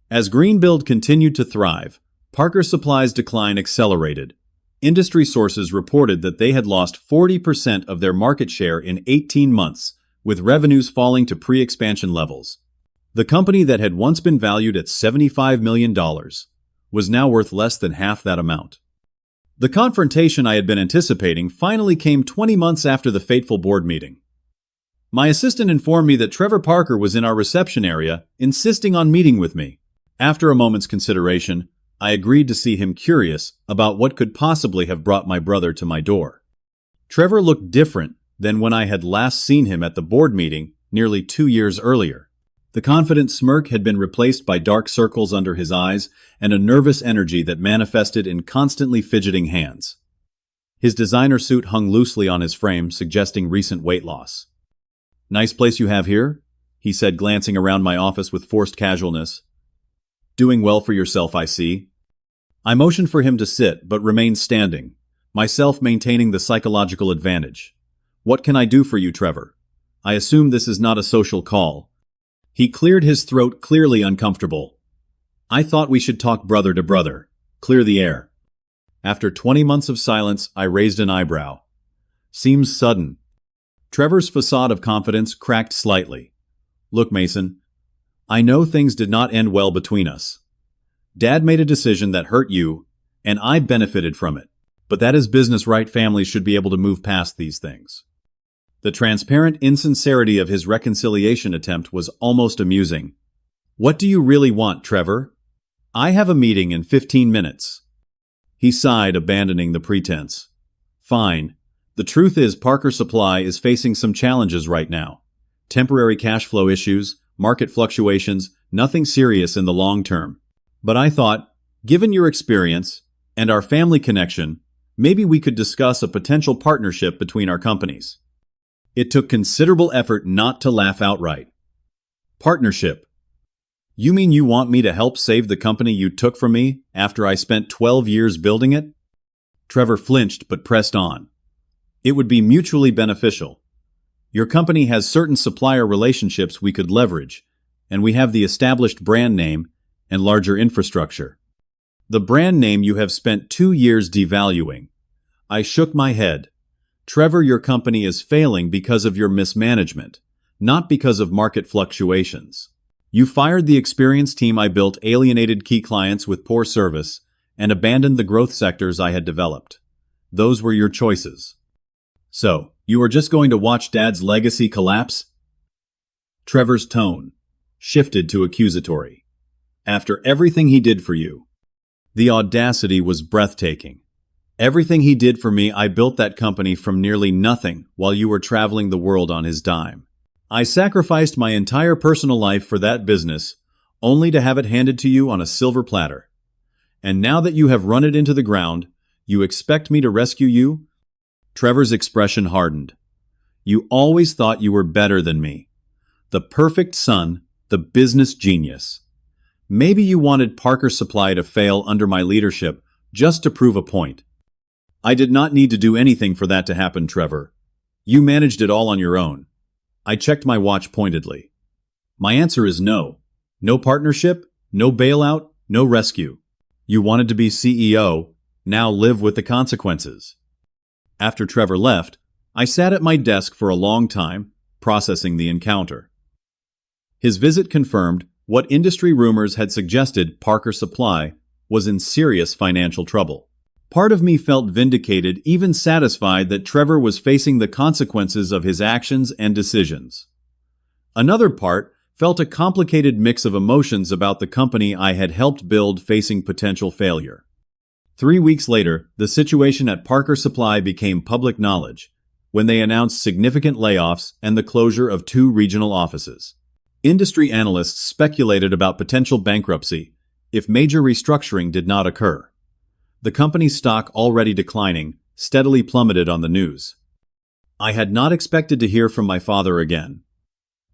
As Greenbuild continued to thrive, Parker Supply's decline accelerated. Industry sources reported that they had lost 40% of their market share in 18 months, with revenues falling to pre-expansion levels. The company that had once been valued at $75 million was now worth less than half that amount. The confrontation I had been anticipating finally came 20 months after the fateful board meeting. My assistant informed me that Trevor Parker was in our reception area, insisting on meeting with me. After a moment's consideration, I agreed to see him, curious about what could possibly have brought my brother to my door. Trevor looked different than when I had last seen him at the board meeting nearly 2 years earlier. The confident smirk had been replaced by dark circles under his eyes and a nervous energy that manifested in constantly fidgeting hands. His designer suit hung loosely on his frame, suggesting recent weight loss. "Nice place you have here," he said, glancing around my office with forced casualness. "Doing well for yourself, I see." I motioned for him to sit, but remained standing, myself maintaining the psychological advantage. "What can I do for you, Trevor? I assume this is not a social call." He cleared his throat, clearly uncomfortable. "I thought we should talk brother to brother. Clear the air." After 20 months of silence, I raised an eyebrow. "Seems sudden." Trevor's facade of confidence cracked slightly. "Look, Mason, I know things did not end well between us. Dad made a decision that hurt you, and I benefited from it. But that is business, right? Families should be able to move past these things." The transparent insincerity of his reconciliation attempt was almost amusing. "What do you really want, Trevor?" "I have a meeting in 15 minutes. He sighed, abandoning the pretense. "Fine. The truth is Parker Supply is facing some challenges right now. Temporary cash flow issues, market fluctuations, nothing serious in the long term. But I thought, given your experience and our family connection, maybe we could discuss a potential partnership between our companies. It took considerable effort not to laugh outright. Partnership. You mean you want me to help save the company you took from me after I spent 12 years building it? Trevor flinched but pressed on. It would be mutually beneficial. Your company has certain supplier relationships we could leverage, and we have the established brand name and larger infrastructure. The brand name you have spent 2 years devaluing. I shook my head. Trevor, your company is failing because of your mismanagement, not because of market fluctuations. You fired the experienced team I built, alienated key clients with poor service, and abandoned the growth sectors I had developed. Those were your choices. So, you are just going to watch Dad's legacy collapse? Trevor's tone shifted to accusatory. After everything he did for you. The audacity was breathtaking. Everything he did for me, I built that company from nearly nothing while you were traveling the world on his dime. I sacrificed my entire personal life for that business, only to have it handed to you on a silver platter. And now that you have run it into the ground, you expect me to rescue you? Trevor's expression hardened. You always thought you were better than me. The perfect son, the business genius. Maybe you wanted Parker Supply to fail under my leadership just to prove a point. I did not need to do anything for that to happen, Trevor. You managed it all on your own. I checked my watch pointedly. My answer is no. No partnership, no bailout, no rescue. You wanted to be CEO, now live with the consequences. After Trevor left, I sat at my desk for a long time, processing the encounter. His visit confirmed what industry rumors had suggested: Parker Supply was in serious financial trouble. Part of me felt vindicated, even satisfied that Trevor was facing the consequences of his actions and decisions. Another part felt a complicated mix of emotions about the company I had helped build facing potential failure. 3 weeks later, the situation at Parker Supply became public knowledge when they announced significant layoffs and the closure of 2 regional offices. Industry analysts speculated about potential bankruptcy if major restructuring did not occur. The company's stock, already declining, steadily plummeted on the news. I had not expected to hear from my father again.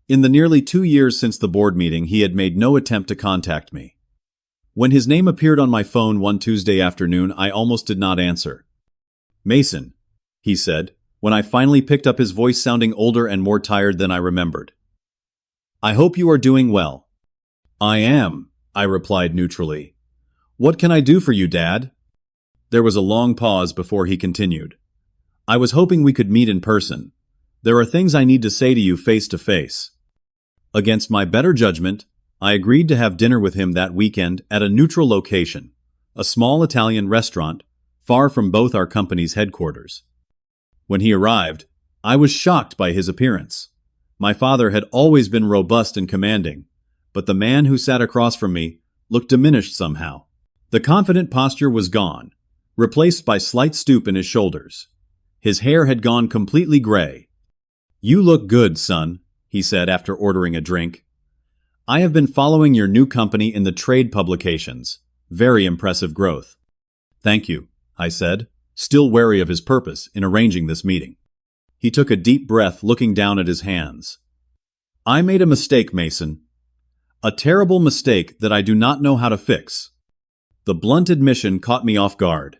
In the nearly 2 years since the board meeting, he had made no attempt to contact me. When his name appeared on my phone one Tuesday afternoon, I almost did not answer. "Mason," he said, when I finally picked up, his voice sounding older and more tired than I remembered. "I hope you are doing well." "I am," I replied neutrally. "What can I do for you, Dad?" There was a long pause before he continued. "I was hoping we could meet in person. There are things I need to say to you face to face." Against my better judgment, I agreed to have dinner with him that weekend at a neutral location, a small Italian restaurant, far from both our company's headquarters. When he arrived, I was shocked by his appearance. My father had always been robust and commanding, but the man who sat across from me looked diminished somehow. The confident posture was gone, replaced by slight stoop in his shoulders. His hair had gone completely gray. "You look good, son," he said after ordering a drink. "I have been following your new company in the trade publications. Very impressive growth." "Thank you," I said, still wary of his purpose in arranging this meeting. He took a deep breath, looking down at his hands. "I made a mistake, Mason. A terrible mistake that I do not know how to fix." The blunt admission caught me off guard.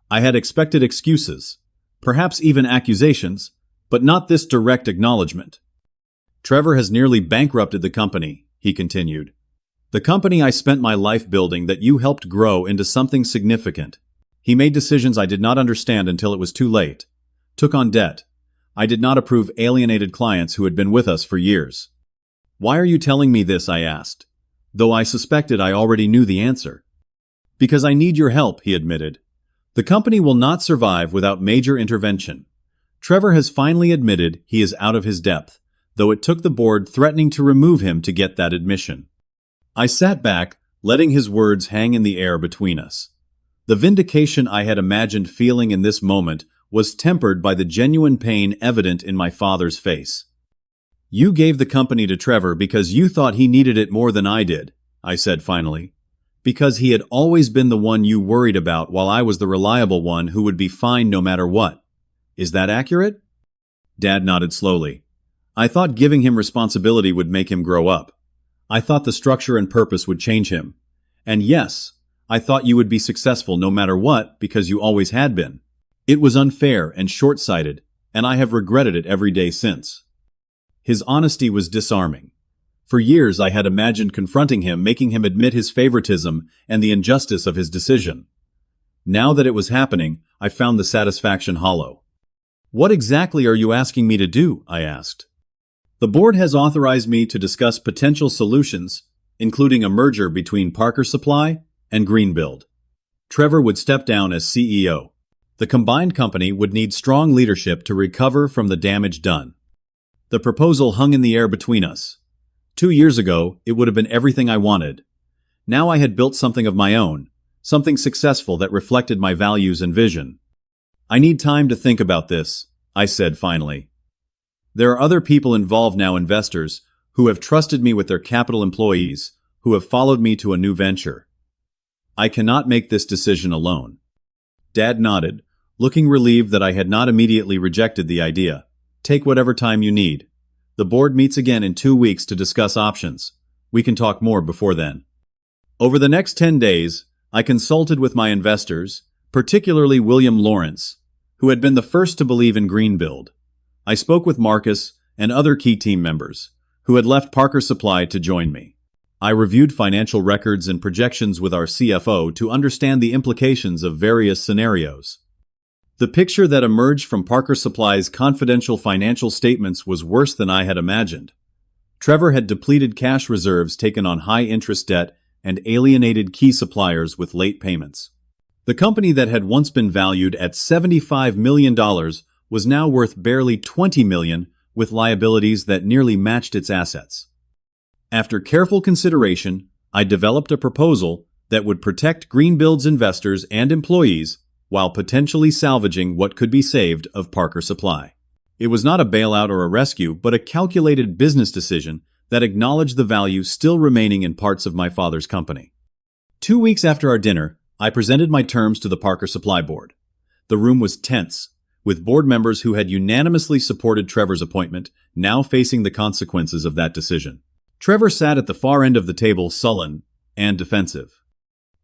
I had expected excuses, perhaps even accusations, but not this direct acknowledgement. "Trevor has nearly bankrupted the company," he continued. "The company I spent my life building, that you helped grow into something significant. He made decisions I did not understand until it was too late. Took on debt. I did not approve, alienated clients who had been with us for years." "Why are you telling me this?" I asked, though I suspected I already knew the answer. "Because I need your help," he admitted. "The company will not survive without major intervention." Trevor has finally admitted he is out of his depth, though it took the board threatening to remove him to get that admission. I sat back, letting his words hang in the air between us. The vindication I had imagined feeling in this moment was tempered by the genuine pain evident in my father's face. You gave the company to Trevor because you thought he needed it more than I did, I said finally. Because he had always been the one you worried about while I was the reliable one who would be fine no matter what. Is that accurate? Dad nodded slowly. I thought giving him responsibility would make him grow up. I thought the structure and purpose would change him. And yes, I thought you would be successful no matter what because you always had been. It was unfair and short-sighted, and I have regretted it every day since. His honesty was disarming. For years I had imagined confronting him, making him admit his favoritism and the injustice of his decision. Now that it was happening, I found the satisfaction hollow. What exactly are you asking me to do? I asked. The board has authorized me to discuss potential solutions, including a merger between Parker Supply and Greenbuild. Trevor would step down as CEO. The combined company would need strong leadership to recover from the damage done. The proposal hung in the air between us. 2 years ago, it would have been everything I wanted. Now I had built something of my own, something successful that reflected my values and vision. I need time to think about this, I said finally. There are other people involved now, investors, who have trusted me with their capital, employees, who have followed me to a new venture. I cannot make this decision alone. Dad nodded, looking relieved that I had not immediately rejected the idea. Take whatever time you need. The board meets again in 2 weeks to discuss options. We can talk more before then. Over the next 10 days, I consulted with my investors, particularly William Lawrence, who had been the first to believe in Greenbuild. I spoke with Marcus and other key team members, who had left Parker Supply to join me. I reviewed financial records and projections with our CFO to understand the implications of various scenarios. The picture that emerged from Parker Supply's confidential financial statements was worse than I had imagined. Trevor had depleted cash reserves taken on high-interest debt and alienated key suppliers with late payments. The company that had once been valued at $75 million was now worth barely $20 million, with liabilities that nearly matched its assets. After careful consideration, I developed a proposal that would protect Greenbuild's investors and employees while potentially salvaging what could be saved of Parker Supply. It was not a bailout or a rescue, but a calculated business decision that acknowledged the value still remaining in parts of my father's company. 2 weeks after our dinner, I presented my terms to the Parker Supply board. The room was tense, with board members who had unanimously supported Trevor's appointment now facing the consequences of that decision. Trevor sat at the far end of the table, sullen and defensive.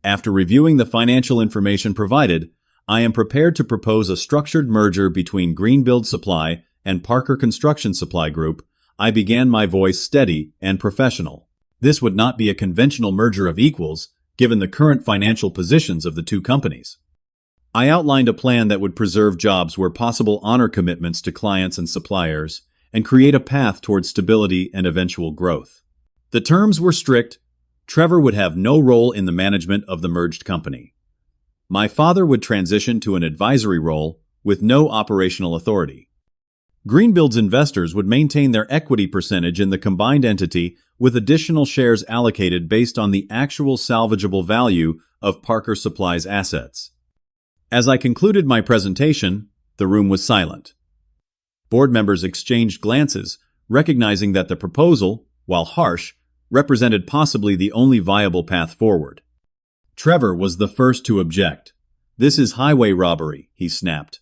After reviewing the financial information provided, I am prepared to propose a structured merger between Greenbuild Supply and Parker Construction Supply Group. I began, my voice steady and professional. This would not be a conventional merger of equals, given the current financial positions of the two companies. I outlined a plan that would preserve jobs where possible, honor commitments to clients and suppliers, and create a path towards stability and eventual growth. The terms were strict. Trevor would have no role in the management of the merged company. My father would transition to an advisory role with no operational authority. Greenbuild's investors would maintain their equity percentage in the combined entity, with additional shares allocated based on the actual salvageable value of Parker Supply's assets. As I concluded my presentation, the room was silent. Board members exchanged glances, recognizing that the proposal, while harsh, represented possibly the only viable path forward. Trevor was the first to object. "This is highway robbery," he snapped.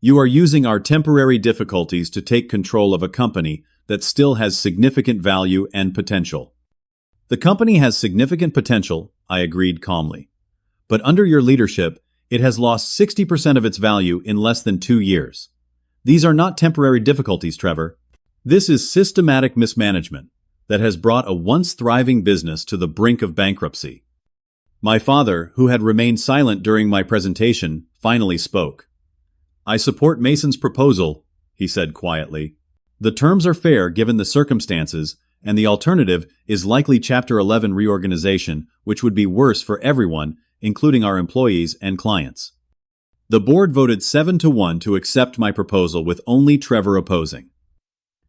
"You are using our temporary difficulties to take control of a company that still has significant value and potential." "The company has significant potential," I agreed calmly. "But under your leadership, it has lost 60% of its value in less than 2 years. These are not temporary difficulties, Trevor. This is systematic mismanagement that has brought a once thriving business to the brink of bankruptcy." My father, who had remained silent during my presentation, finally spoke. "I support Mason's proposal," he said quietly. "The terms are fair given the circumstances, and the alternative is likely Chapter 11 reorganization, which would be worse for everyone, including our employees and clients." The board voted 7-1 to accept my proposal, with only Trevor opposing.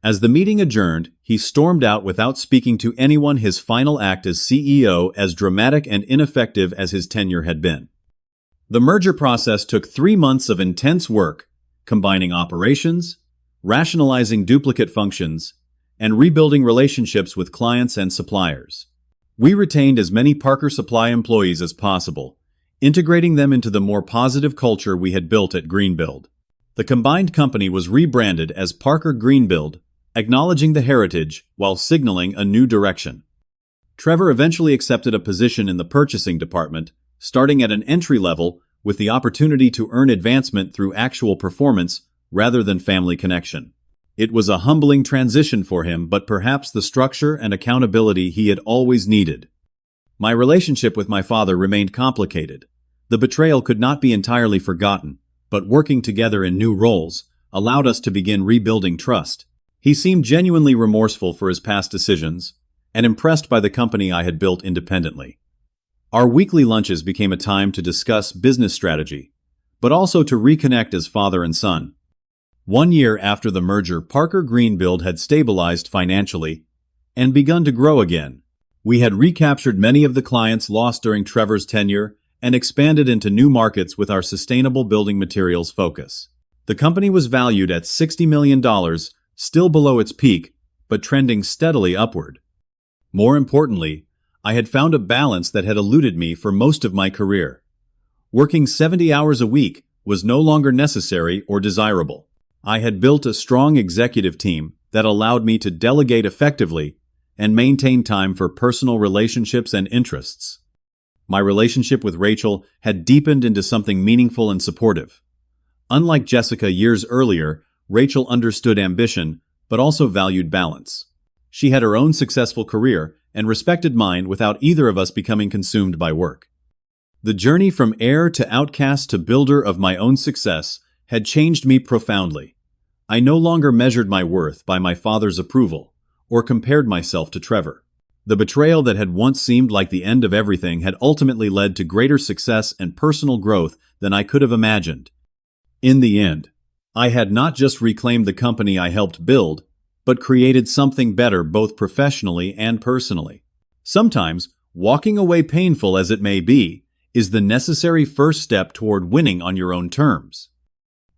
As the meeting adjourned, he stormed out without speaking to anyone, his final act as CEO as dramatic and ineffective as his tenure had been. The merger process took 3 months of intense work, combining operations, rationalizing duplicate functions, and rebuilding relationships with clients and suppliers. We retained as many Parker Supply employees as possible, integrating them into the more positive culture we had built at Greenbuild. The combined company was rebranded as Parker Greenbuild, acknowledging the heritage while signaling a new direction. Trevor eventually accepted a position in the purchasing department, starting at an entry level with the opportunity to earn advancement through actual performance rather than family connection. It was a humbling transition for him, but perhaps the structure and accountability he had always needed. My relationship with my father remained complicated. The betrayal could not be entirely forgotten, but working together in new roles allowed us to begin rebuilding trust. He seemed genuinely remorseful for his past decisions and impressed by the company I had built independently. Our weekly lunches became a time to discuss business strategy, but also to reconnect as father and son. 1 year after the merger, Parker Greenbuild had stabilized financially and begun to grow again. We had recaptured many of the clients lost during Trevor's tenure and expanded into new markets with our sustainable building materials focus. The company was valued at $60 million, still below its peak, but trending steadily upward. More importantly, I had found a balance that had eluded me for most of my career. Working 70 hours a week was no longer necessary or desirable. I had built a strong executive team that allowed me to delegate effectively and maintain time for personal relationships and interests. My relationship with Rachel had deepened into something meaningful and supportive. Unlike Jessica years earlier, Rachel understood ambition, but also valued balance. She had her own successful career and respected mine without either of us becoming consumed by work. The journey from heir to outcast to builder of my own success had changed me profoundly. I no longer measured my worth by my father's approval or compared myself to Trevor. The betrayal that had once seemed like the end of everything had ultimately led to greater success and personal growth than I could have imagined. In the end, I had not just reclaimed the company I helped build, but created something better both professionally and personally. Sometimes, walking away, painful as it may be, is the necessary first step toward winning on your own terms.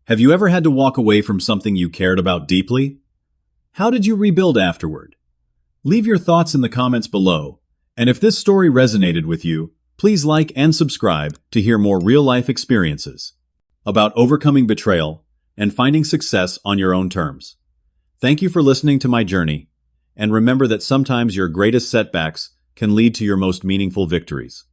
Have you ever had to walk away from something you cared about deeply? How did you rebuild afterward? Leave your thoughts in the comments below, and if this story resonated with you, please like and subscribe to hear more real-life experiences about overcoming betrayal and finding success on your own terms. Thank you for listening to my journey, and remember that sometimes your greatest setbacks can lead to your most meaningful victories.